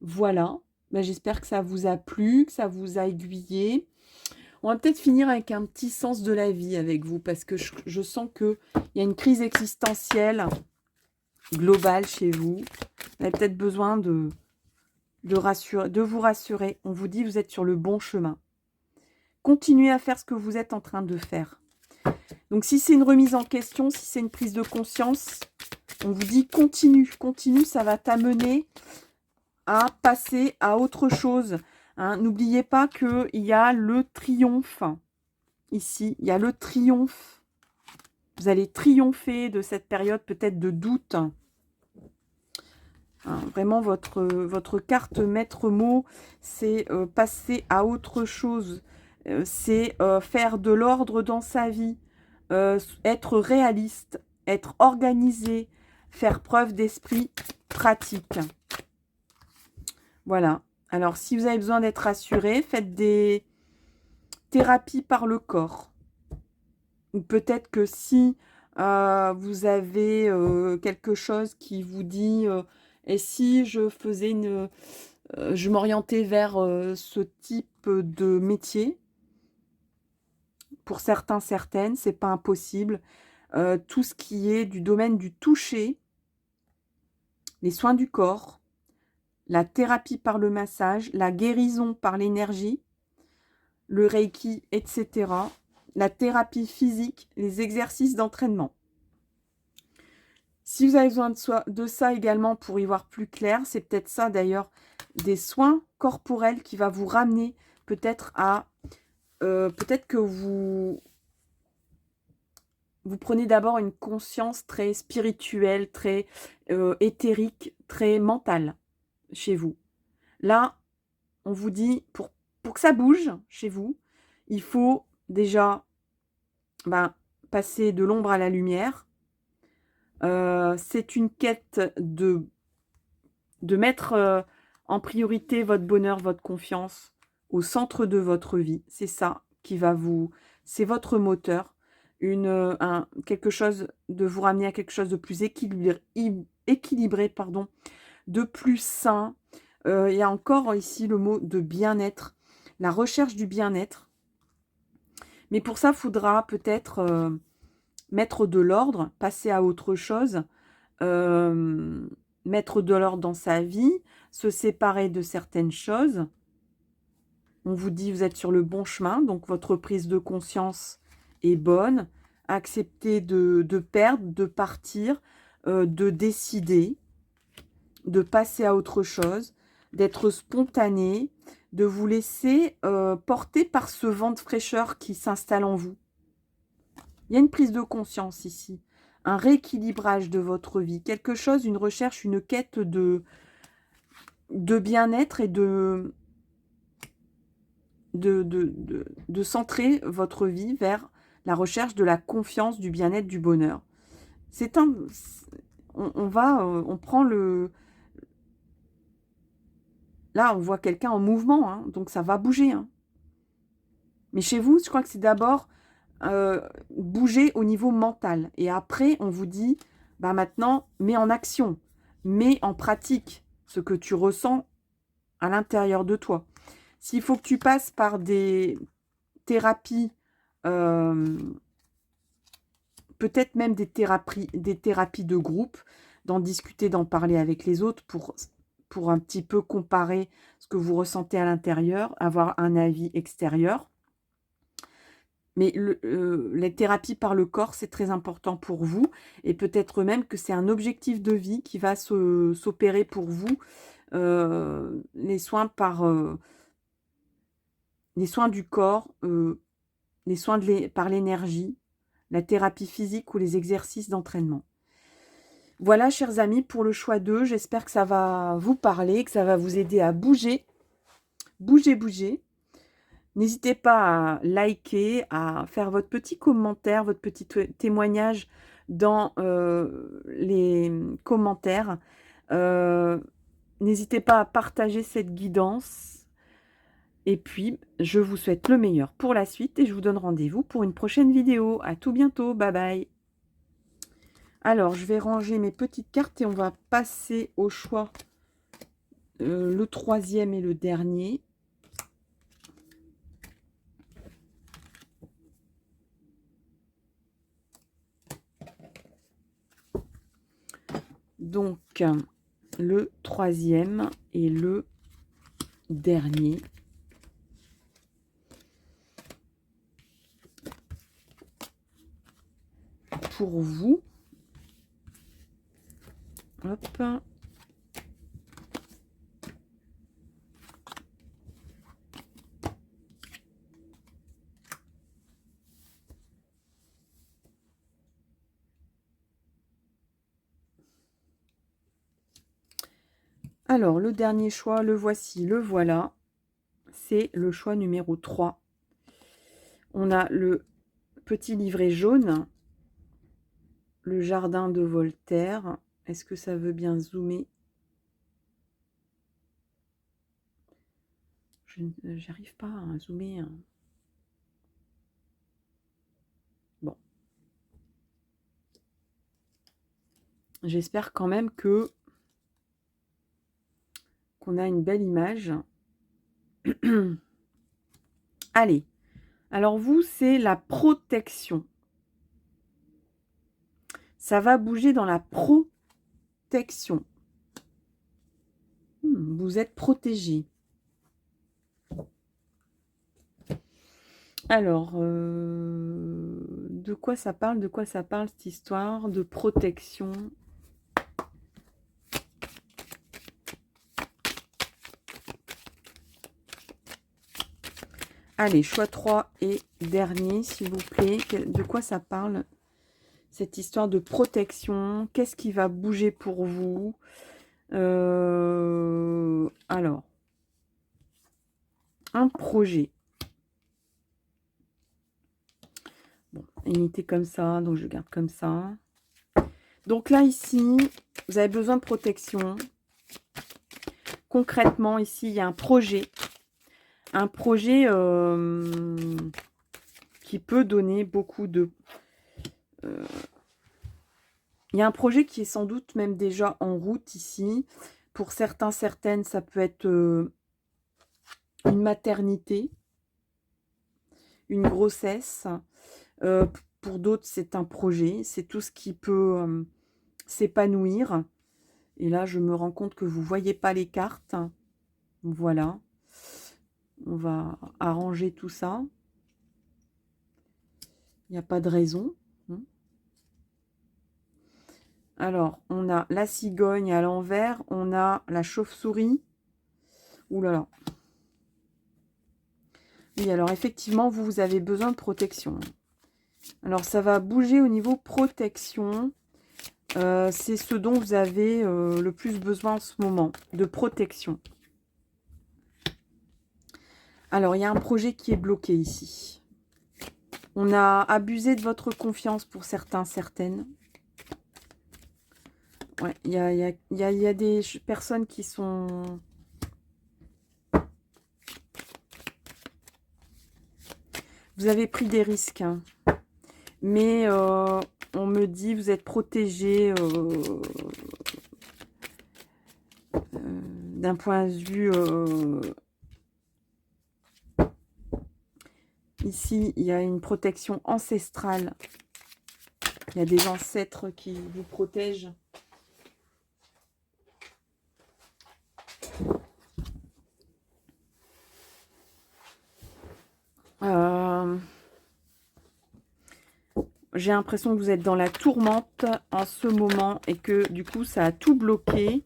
Voilà. Ben, j'espère que ça vous a plu, que ça vous a aiguillé. On va peut-être finir avec un petit sens de la vie avec vous parce que je sens qu'il y a une crise existentielle globale chez vous. Vous avez peut-être besoin de vous rassurer. On vous dit vous êtes sur le bon chemin. Continuez à faire ce que vous êtes en train de faire. Donc, si c'est une remise en question, si c'est une prise de conscience, on vous dit continue, continue, ça va t'amener à passer à autre chose. Hein. N'oubliez pas qu'il y a le triomphe. Ici, il y a le triomphe. Vous allez triompher de cette période peut-être de doute. Hein, vraiment, votre carte maître mot, c'est passer à autre chose. C'est faire de l'ordre dans sa vie. Être réaliste, être organisé, faire preuve d'esprit pratique. Voilà. Alors, si vous avez besoin d'être rassuré, faites des thérapies par le corps. Ou peut-être que si vous avez quelque chose qui vous dit et si je faisais je m'orientais vers ce type de métier. Pour certains, certaines, c'est pas impossible. Tout ce qui est du domaine du toucher, les soins du corps, la thérapie par le massage, la guérison par l'énergie, le reiki, etc. La thérapie physique, les exercices d'entraînement. Si vous avez besoin de ça également pour y voir plus clair, c'est peut-être ça d'ailleurs, des soins corporels qui va vous ramener peut-être à... peut-être que vous prenez d'abord une conscience très spirituelle, très éthérique, très mentale chez vous. Là, on vous dit, pour que ça bouge chez vous, il faut déjà passer de l'ombre à la lumière. C'est une quête de mettre en priorité votre bonheur, votre confiance au centre de votre vie. C'est ça qui va c'est votre moteur. Quelque chose de vous ramener à quelque chose de plus équilibré, pardon, de plus sain. Il y a encore ici le mot de bien-être, la recherche du bien-être. Mais pour ça, il faudra peut-être mettre de l'ordre, passer à autre chose, mettre de l'ordre dans sa vie, se séparer de certaines choses. On vous dit vous êtes sur le bon chemin, donc votre prise de conscience est bonne. Accepter de perdre, de partir, de décider, de passer à autre chose, d'être spontané, de vous laisser porter par ce vent de fraîcheur qui s'installe en vous. Il y a une prise de conscience ici, un rééquilibrage de votre vie, quelque chose, une recherche, une quête de bien-être et de centrer votre vie vers la recherche de la confiance, du bien-être, du bonheur. On prend le... Là, on voit quelqu'un en mouvement, hein, donc ça va bouger. Hein. Mais chez vous, je crois que c'est d'abord bouger au niveau mental. Et après, on vous dit, maintenant, mets en action, mets en pratique ce que tu ressens à l'intérieur de toi. S'il faut que tu passes par des thérapies, peut-être même des thérapies de groupe, d'en discuter, d'en parler avec les autres pour un petit peu comparer ce que vous ressentez à l'intérieur, avoir un avis extérieur. Mais les thérapies par le corps, c'est très important pour vous. Et peut-être même que c'est un objectif de vie qui va s'opérer pour vous. Les soins du corps les soins par l'énergie, la thérapie physique ou les exercices d'entraînement. Voilà, chers amis, pour le choix 2. J'espère que ça va vous parler, que ça va vous aider à bouger. Bouger. N'hésitez pas à liker, à faire votre petit commentaire, votre petit témoignage dans les commentaires. N'hésitez pas à partager cette guidance. Et puis, je vous souhaite le meilleur pour la suite et je vous donne rendez-vous pour une prochaine vidéo. À tout bientôt. Bye bye. Alors, je vais ranger mes petites cartes et on va passer au choix. Le troisième et le dernier. Donc, le troisième et le dernier. Pour vous. Hop. Alors, le dernier choix, le voici, le voilà. C'est le choix numéro 3. On a le petit livret jaune, le jardin de Voltaire. Est-ce que ça veut bien zoomer? J'arrive pas à zoomer. Bon. J'espère quand même qu'on a une belle image. Allez. Alors vous, c'est la protection. Ça va bouger dans la protection. Vous êtes protégé. Alors, de quoi ça parle? De quoi ça parle cette histoire de protection? Allez, choix 3 et dernier, s'il vous plaît. De quoi ça parle, cette histoire de protection? Qu'est-ce qui va bouger pour vous? Alors, un projet. Bon, unité comme ça, donc je garde comme ça. Donc là, ici, vous avez besoin de protection. Concrètement, ici, il y a un projet. Un projet qui peut donner beaucoup de... il y a un projet qui est sans doute même déjà en route ici. Pour certains, certaines, ça peut être une maternité, une grossesse. Pour d'autres, c'est un projet. C'est tout ce qui peut s'épanouir. Et là, je me rends compte que vous ne voyez pas les cartes. Voilà. On va arranger tout ça. Il n'y a pas de raison. Alors, on a la cigogne à l'envers. On a la chauve-souris. Ouh là là. Oui, alors effectivement, vous avez besoin de protection. Alors, ça va bouger au niveau protection. C'est ce dont vous avez le plus besoin en ce moment, de protection. Alors, il y a un projet qui est bloqué ici. On a abusé de votre confiance pour certains, certaines. Ouais, il y a des personnes qui sont... Vous avez pris des risques, hein. Mais on me dit vous êtes protégé d'un point de vue... ici, il y a une protection ancestrale. Il y a des ancêtres qui vous protègent. J'ai l'impression que vous êtes dans la tourmente en ce moment et que du coup ça a tout bloqué.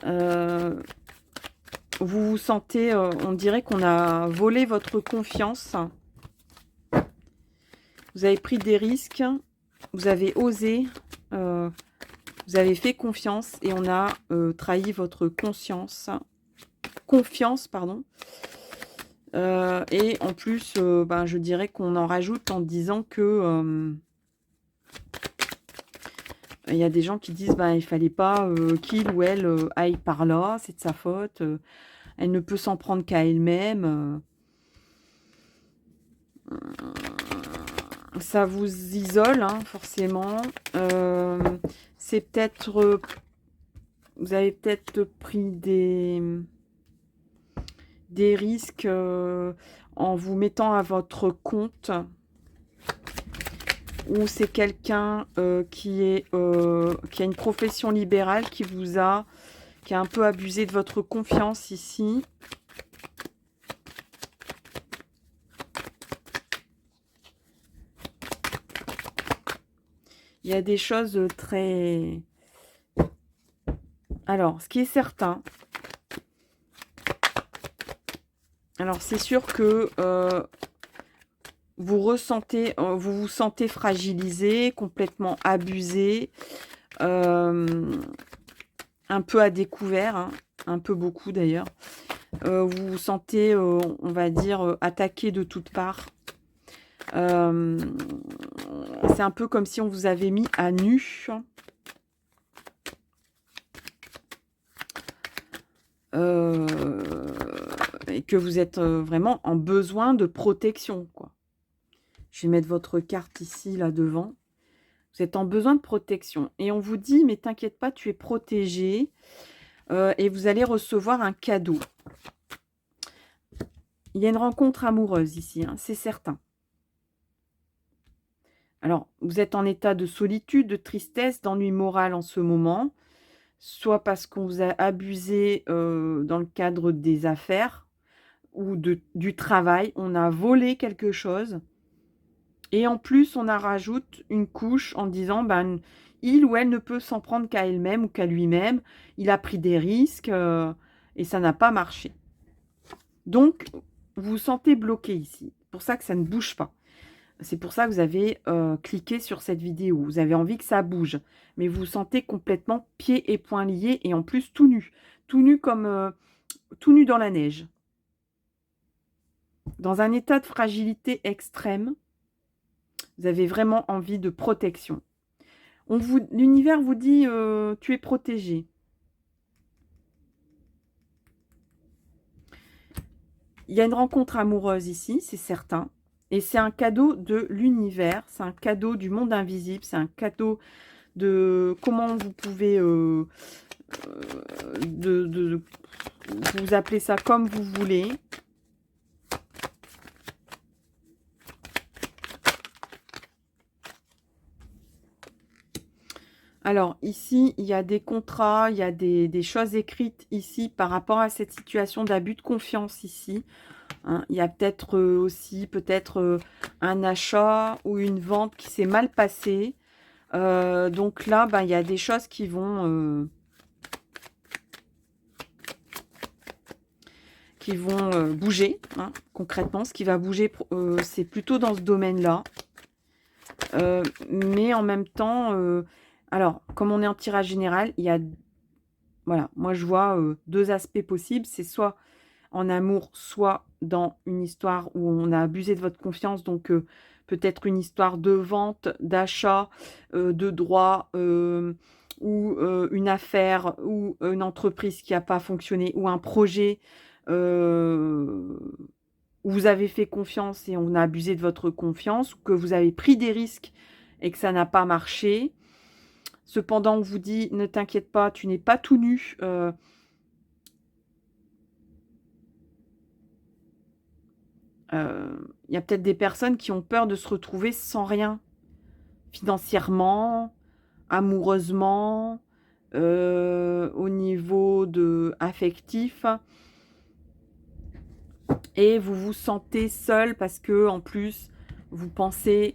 Vous vous sentez, on dirait qu'on a volé votre confiance. Vous avez pris des risques, vous avez osé, vous avez fait confiance et on a trahi votre confiance, pardon. Et en plus, ben, je dirais qu'on en rajoute en disant que il y a des gens qui disent ben, il fallait pas qu'il ou elle aille par là, c'est de sa faute, elle ne peut s'en prendre qu'à elle-même. Ça vous isole, hein, forcément. C'est peut-être... vous avez peut-être pris des risques en vous mettant à votre compte. Ou c'est quelqu'un qui a une profession libérale qui a un peu abusé de votre confiance ici. Il y a des choses très... Alors, ce qui est certain... Alors, c'est sûr que vous vous sentez fragilisé, complètement abusé, un peu à découvert, hein, un peu beaucoup d'ailleurs. Vous vous sentez, on va dire, attaqué de toutes parts. C'est un peu comme si on vous avait mis à nu. Et que vous êtes vraiment en besoin de protection, quoi. Je vais mettre votre carte ici, là, devant. Vous êtes en besoin de protection. Et on vous dit, mais t'inquiète pas, tu es protégé. Et vous allez recevoir un cadeau. Il y a une rencontre amoureuse ici, hein, c'est certain. Alors, vous êtes en état de solitude, de tristesse, d'ennui moral en ce moment. Soit parce qu'on vous a abusé dans le cadre des affaires ou du travail. On a volé quelque chose. Et en plus, on a rajoute une couche en disant, ben, il ou elle ne peut s'en prendre qu'à elle-même ou qu'à lui-même. Il a pris des risques et ça n'a pas marché. Donc, vous vous sentez bloqué ici. C'est pour ça que ça ne bouge pas. C'est pour ça que vous avez cliqué sur cette vidéo. Vous avez envie que ça bouge. Mais vous vous sentez complètement pieds et poings liés et en plus tout nu. Tout nu comme tout nu dans la neige. Dans un état de fragilité extrême. Vous avez vraiment envie de protection. L'univers vous dit tu es protégé. Il y a une rencontre amoureuse ici, c'est certain. Et c'est un cadeau de l'univers, c'est un cadeau du monde invisible, c'est un cadeau de comment vous pouvez vous appelez ça comme vous voulez. Alors, ici, il y a des contrats, il y a des choses écrites ici par rapport à cette situation d'abus de confiance ici. Hein. Il y a peut-être aussi un achat ou une vente qui s'est mal passée. Donc là, ben, il y a des choses qui vont bouger. Hein, concrètement, ce qui va bouger, c'est plutôt dans ce domaine-là. Mais en même temps, alors, comme on est en tirage général, il y a... Voilà, moi je vois deux aspects possibles. C'est soit en amour, soit dans une histoire où on a abusé de votre confiance. Donc, peut-être une histoire de vente, d'achat, de droit, ou une affaire, ou une entreprise qui n'a pas fonctionné, ou un projet où vous avez fait confiance et on a abusé de votre confiance, ou que vous avez pris des risques et que ça n'a pas marché. Cependant, on vous dit, ne t'inquiète pas, tu n'es pas tout nu. Il y a peut-être des personnes qui ont peur de se retrouver sans rien. Financièrement, amoureusement, au niveau affectif. Et vous vous sentez seul parce que, en plus, vous pensez,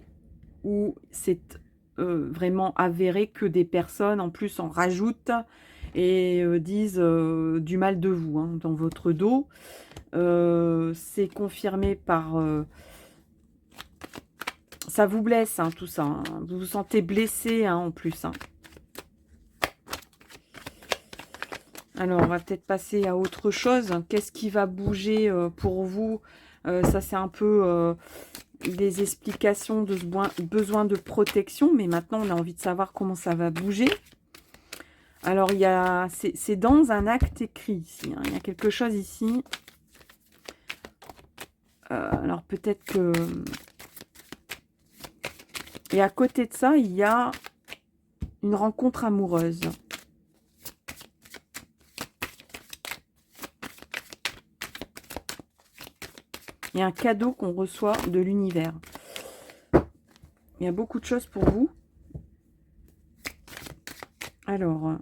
ou c'est vraiment avéré que des personnes, en plus, en rajoutent et disent du mal de vous, hein, dans votre dos. C'est confirmé par... Ça vous blesse, hein, tout ça. Hein. Vous vous sentez blessé, hein, en plus. Hein. Alors, on va peut-être passer à autre chose. Qu'est-ce qui va bouger pour vous? Ça, c'est un peu des explications de ce besoin de protection. Mais maintenant, on a envie de savoir comment ça va bouger. Alors, c'est dans un acte écrit ici. Hein. Il y a quelque chose ici. Alors, peut-être que... Et à côté de ça, il y a une rencontre amoureuse. Il y a un cadeau qu'on reçoit de l'univers. Il y a beaucoup de choses pour vous. Alors,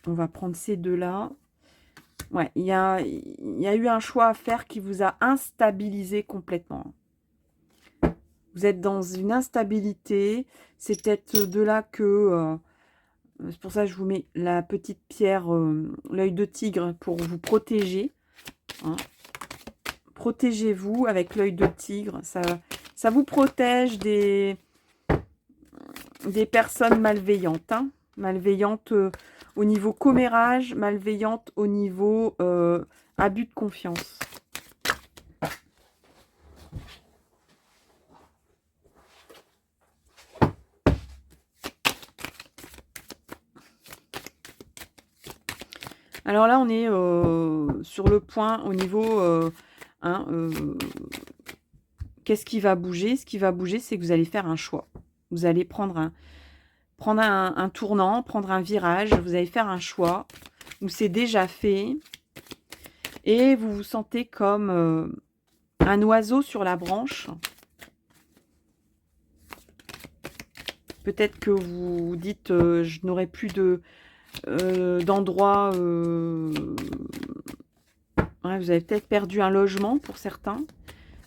on va prendre ces deux-là. Ouais, il y a eu un choix à faire qui vous a instabilisé complètement. Vous êtes dans une instabilité. C'est peut-être de là que... c'est pour ça que je vous mets la petite pierre, l'œil de tigre, pour vous protéger. Hein. Protégez-vous avec l'œil de tigre. Ça vous protège des personnes malveillantes. Hein. Malveillantes au niveau commérage, malveillantes au niveau abus de confiance. Alors là, on est sur le point au niveau... qu'est-ce qui va bouger? Ce qui va bouger, c'est que vous allez faire un choix. Vous allez prendre un tournant, prendre un virage. Vous allez faire un choix où c'est déjà fait. Et vous vous sentez comme un oiseau sur la branche. Peut-être que vous vous dites je n'aurai plus d'endroit. Ouais, vous avez peut-être perdu un logement pour certains.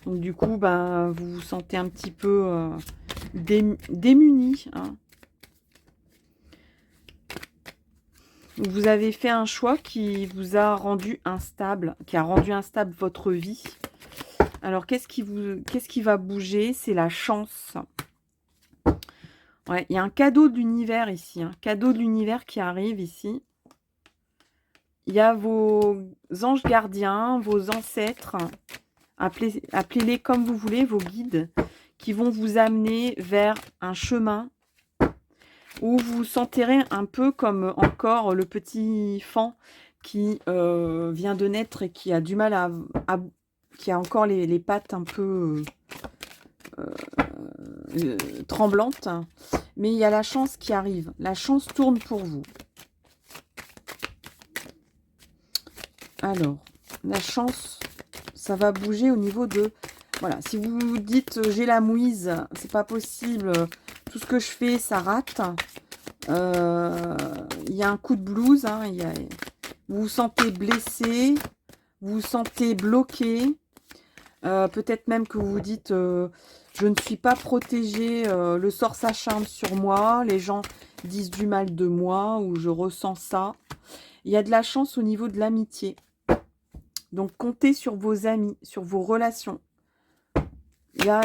Donc du coup, bah, vous vous sentez un petit peu démuni. Hein. Vous avez fait un choix qui vous a rendu instable, qui a rendu instable votre vie. Alors, qu'est-ce qui va bouger? C'est la chance. Ouais, il y a un cadeau de l'univers ici. Un cadeau de l'univers qui arrive ici. Il y a vos anges gardiens, vos ancêtres, appelez-les comme vous voulez, vos guides, qui vont vous amener vers un chemin où vous vous sentirez un peu comme encore le petit Fan qui vient de naître et qui a du mal qui a encore les pattes un peu tremblantes. Mais il y a la chance qui arrive. La chance tourne pour vous. Alors, la chance, ça va bouger au niveau de... Voilà, si vous vous dites j'ai la mouise, c'est pas possible, tout ce que je fais, ça rate. Il y a un coup de blues, hein, vous vous sentez blessé, vous vous sentez bloqué. Peut-être même que vous vous dites je ne suis pas protégée, le sort s'acharne sur moi, les gens disent du mal de moi, ou je ressens ça. Il y a de la chance au niveau de l'amitié. Donc, comptez sur vos amis, sur vos relations. Il y a,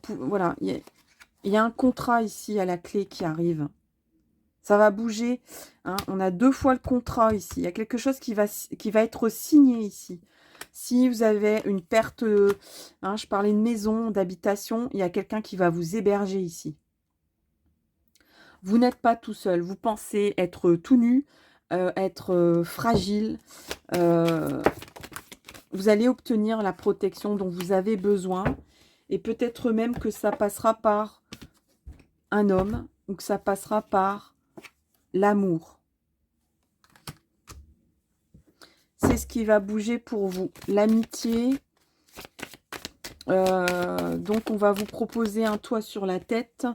voilà, il y a un contrat ici à la clé qui arrive. Ça va bouger. Hein. On a 2 fois le contrat ici. Il y a quelque chose qui va être signé ici. Si vous avez une perte, je parlais de maison, d'habitation, il y a quelqu'un qui va vous héberger ici. Vous n'êtes pas tout seul. Vous pensez être tout nu, être fragile. Vous allez obtenir la protection dont vous avez besoin. Et peut-être même que ça passera par un homme ou que ça passera par l'amour. C'est ce qui va bouger pour vous. L'amitié. Donc, on va vous proposer un toit sur la tête.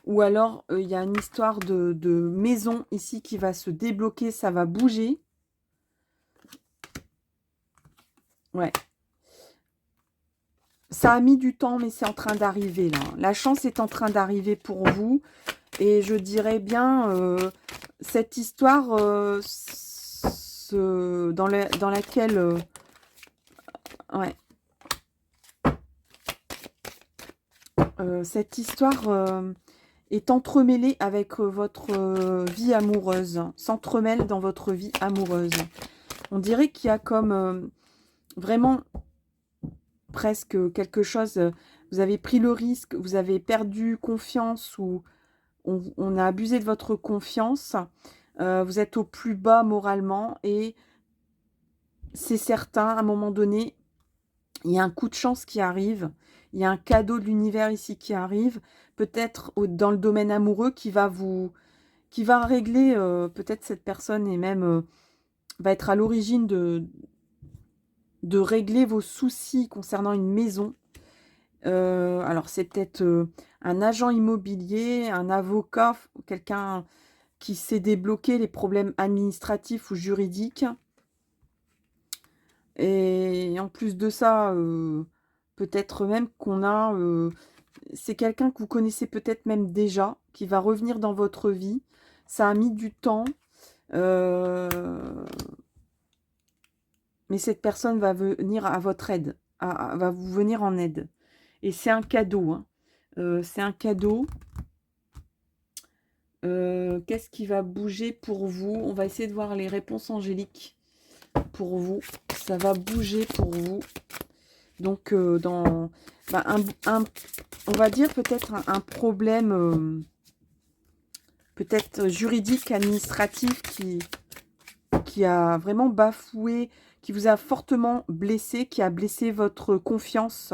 Ou alors, il y a une histoire de maison ici qui va se débloquer. Ça va bouger. Ouais. Ça a mis du temps, mais c'est en train d'arriver là. La chance est en train d'arriver pour vous. Et je dirais bien, cette histoire dans laquelle... ouais. Cette histoire est entremêlée avec votre vie amoureuse, s'entremêle dans votre vie amoureuse. On dirait qu'il y a comme vraiment presque quelque chose, vous avez pris le risque, vous avez perdu confiance ou on a abusé de votre confiance, vous êtes au plus bas moralement et c'est certain, à un moment donné, il y a un coup de chance qui arrive, il y a un cadeau de l'univers ici qui arrive, peut-être dans le domaine amoureux qui va régler, peut-être cette personne et même va être à l'origine de régler vos soucis concernant une maison. Alors c'est peut-être un agent immobilier, un avocat, quelqu'un qui sait débloquer les problèmes administratifs ou juridiques. Et en plus de ça, peut-être même qu'on a... c'est quelqu'un que vous connaissez peut-être même déjà, qui va revenir dans votre vie. Ça a mis du temps. Mais cette personne va venir à votre aide, va vous venir en aide. Et c'est un cadeau. Hein. C'est un cadeau. Qu'est-ce qui va bouger pour vous? On va essayer de voir les réponses angéliques pour vous. Ça va bouger pour vous. Donc, on va dire peut-être un problème peut-être juridique, administratif qui a vraiment bafoué, qui vous a fortement blessé, qui a blessé votre confiance,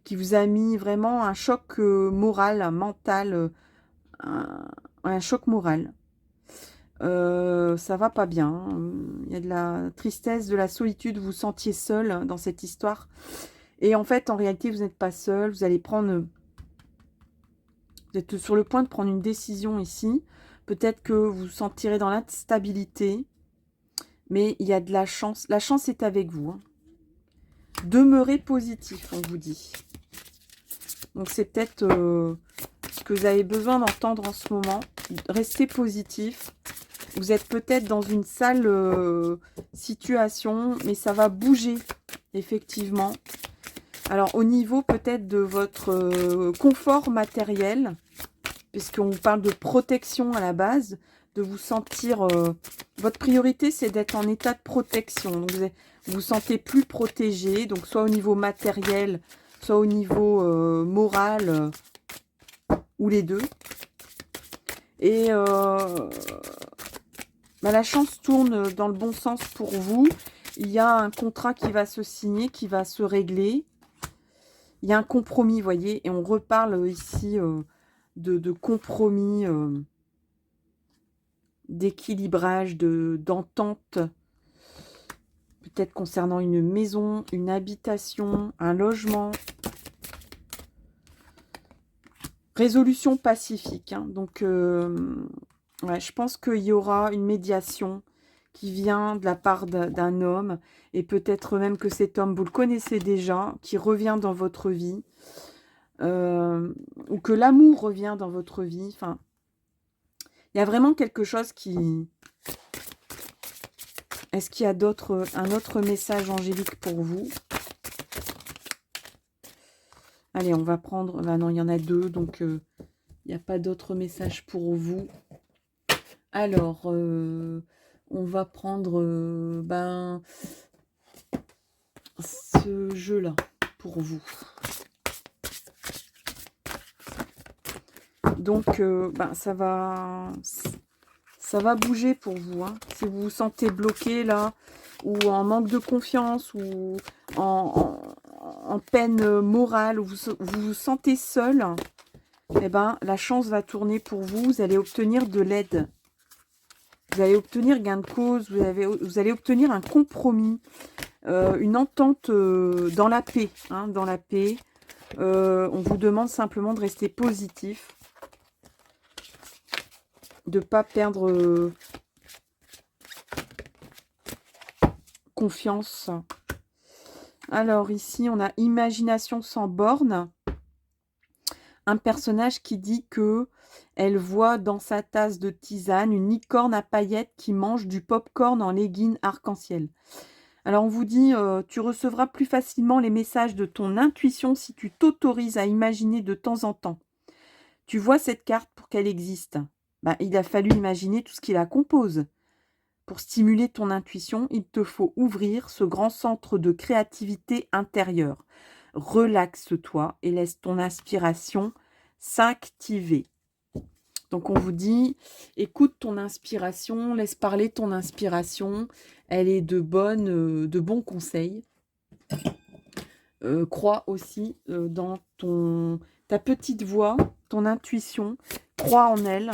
qui vous a mis vraiment un choc moral, mental, un choc moral. Ça va pas bien. Hein. Il y a de la tristesse, de la solitude. Vous vous sentiez seul dans cette histoire. Et en fait, en réalité, vous n'êtes pas seul. Vous allez prendre... Vous êtes sur le point de prendre une décision ici. Peut-être que vous vous sentirez dans l'instabilité. Mais il y a de la chance. La chance est avec vous. Hein. Demeurez positif, on vous dit. Donc c'est peut-être ce que vous avez besoin d'entendre en ce moment. Restez positif. Vous êtes peut-être dans une sale situation, mais ça va bouger, effectivement. Alors, au niveau peut-être de votre confort matériel, puisqu'on vous parle de protection à la base, de vous sentir... votre priorité, c'est d'être en état de protection. Donc, vous vous sentez plus protégé, donc soit au niveau matériel, soit au niveau moral, ou les deux. Et la chance tourne dans le bon sens pour vous. Il y a un contrat qui va se signer, qui va se régler. Il y a un compromis, vous voyez, et on reparle ici de compromis, d'équilibrage, d'entente, peut-être concernant une maison, une habitation, un logement. Résolution pacifique. Hein. Donc, ouais, je pense qu'il y aura une médiation qui vient de la part d'un homme, et peut-être même que cet homme, vous le connaissez déjà, qui revient dans votre vie, ou que l'amour revient dans votre vie. Enfin, il y a vraiment quelque chose qui... Est-ce qu'il y a un autre message angélique pour vous? Allez, on va prendre... Ah non, il y en a deux, donc il n'y a pas d'autre message pour vous. Alors, on va prendre ce jeu-là pour vous. Donc, ça va bouger pour vous. Hein. Si vous vous sentez bloqué là, ou en manque de confiance, ou en peine morale, ou vous vous sentez seul, eh ben, la chance va tourner pour vous. Vous allez obtenir de l'aide. Vous allez obtenir gain de cause. Vous allez obtenir un compromis, une entente dans la paix. Hein, dans la paix. On vous demande simplement de rester positif. De ne pas perdre confiance. Alors ici, on a imagination sans borne. Un personnage qui dit que elle voit dans sa tasse de tisane une licorne à paillettes qui mange du pop-corn en leggings arc-en-ciel. Alors on vous dit, tu recevras plus facilement les messages de ton intuition si tu t'autorises à imaginer de temps en temps. Tu vois cette carte pour qu'elle existe? Bah, il a fallu imaginer tout ce qui la compose. Pour stimuler ton intuition, il te faut ouvrir ce grand centre de créativité intérieure. Relaxe-toi et laisse ton inspiration s'activer. Donc on vous dit, écoute ton inspiration, laisse parler ton inspiration. Elle est de bons conseils. Crois aussi dans ta petite voix, ton intuition. Crois en elle.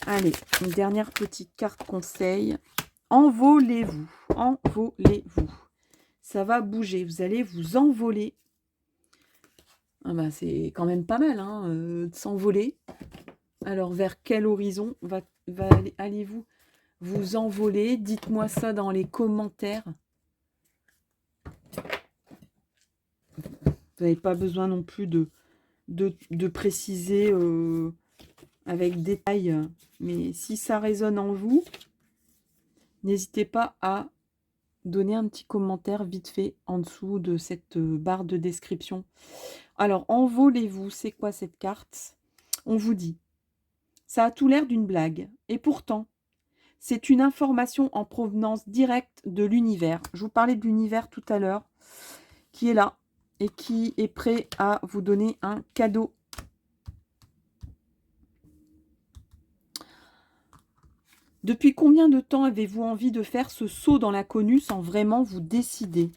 Allez, une dernière petite carte conseil. Envolez-vous, envolez-vous. Ça va bouger, vous allez vous envoler. Ah bah, c'est quand même pas mal hein, de s'envoler. Alors, vers quel horizon allez-vous vous envoler? Dites-moi ça dans les commentaires. Vous n'avez pas besoin non plus de préciser avec détail. Mais si ça résonne en vous, n'hésitez pas à donner un petit commentaire vite fait en dessous de cette barre de description. Alors, envolez-vous, c'est quoi cette carte? On vous dit, ça a tout l'air d'une blague. Et pourtant, c'est une information en provenance directe de l'univers. Je vous parlais de l'univers tout à l'heure, qui est là et qui est prêt à vous donner un cadeau. Depuis combien de temps avez-vous envie de faire ce saut dans l'inconnu sans vraiment vous décider?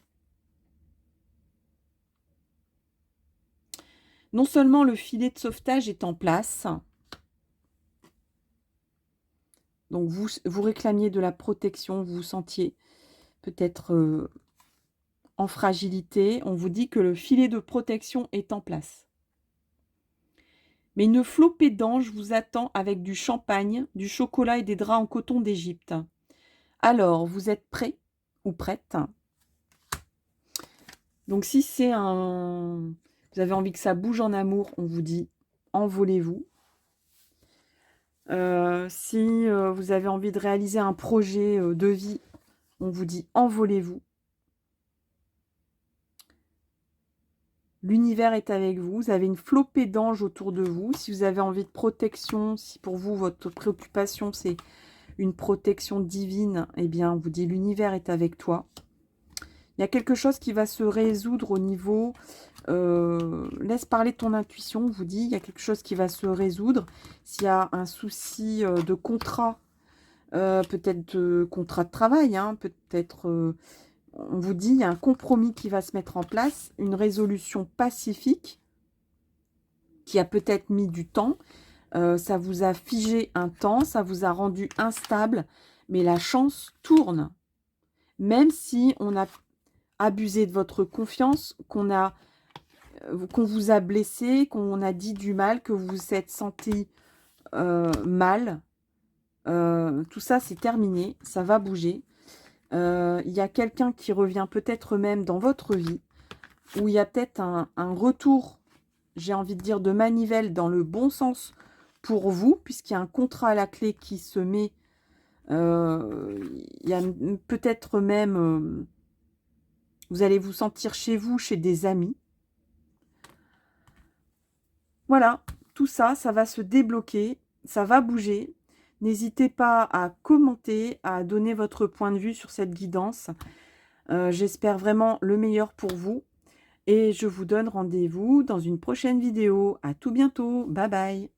Non seulement le filet de sauvetage est en place, donc vous réclamiez de la protection, vous vous sentiez peut-être en fragilité, on vous dit que le filet de protection est en place. Mais une flopée d'anges vous attend avec du champagne, du chocolat et des draps en coton d'Égypte. Alors, vous êtes prêts ou prête? Donc, si c'est vous avez envie que ça bouge en amour, on vous dit envolez-vous. Si vous avez envie de réaliser un projet de vie, on vous dit envolez-vous. L'univers est avec vous. Vous avez une flopée d'anges autour de vous. Si vous avez envie de protection, si pour vous, votre préoccupation, c'est une protection divine, eh bien, on vous dit l'univers est avec toi. Il y a quelque chose qui va se résoudre au niveau... laisse parler ton intuition, on vous dit. Il y a quelque chose qui va se résoudre. S'il y a un souci de contrat, peut-être de contrat de travail, hein, peut-être... on vous dit, il y a un compromis qui va se mettre en place, une résolution pacifique qui a peut-être mis du temps. Ça vous a figé un temps, ça vous a rendu instable, mais la chance tourne. Même si on a abusé de votre confiance, qu'on vous a blessé, qu'on a dit du mal, que vous vous êtes senti mal, tout ça c'est terminé, ça va bouger. Il y a quelqu'un qui revient peut-être même dans votre vie, où il y a peut-être un retour, j'ai envie de dire, de manivelle dans le bon sens pour vous, puisqu'il y a un contrat à la clé qui se met. Il y a peut-être même, vous allez vous sentir chez vous, chez des amis. Voilà, tout ça, ça va se débloquer, ça va bouger. N'hésitez pas à commenter, à donner votre point de vue sur cette guidance. J'espère vraiment le meilleur pour vous. Et je vous donne rendez-vous dans une prochaine vidéo. À tout bientôt. Bye bye.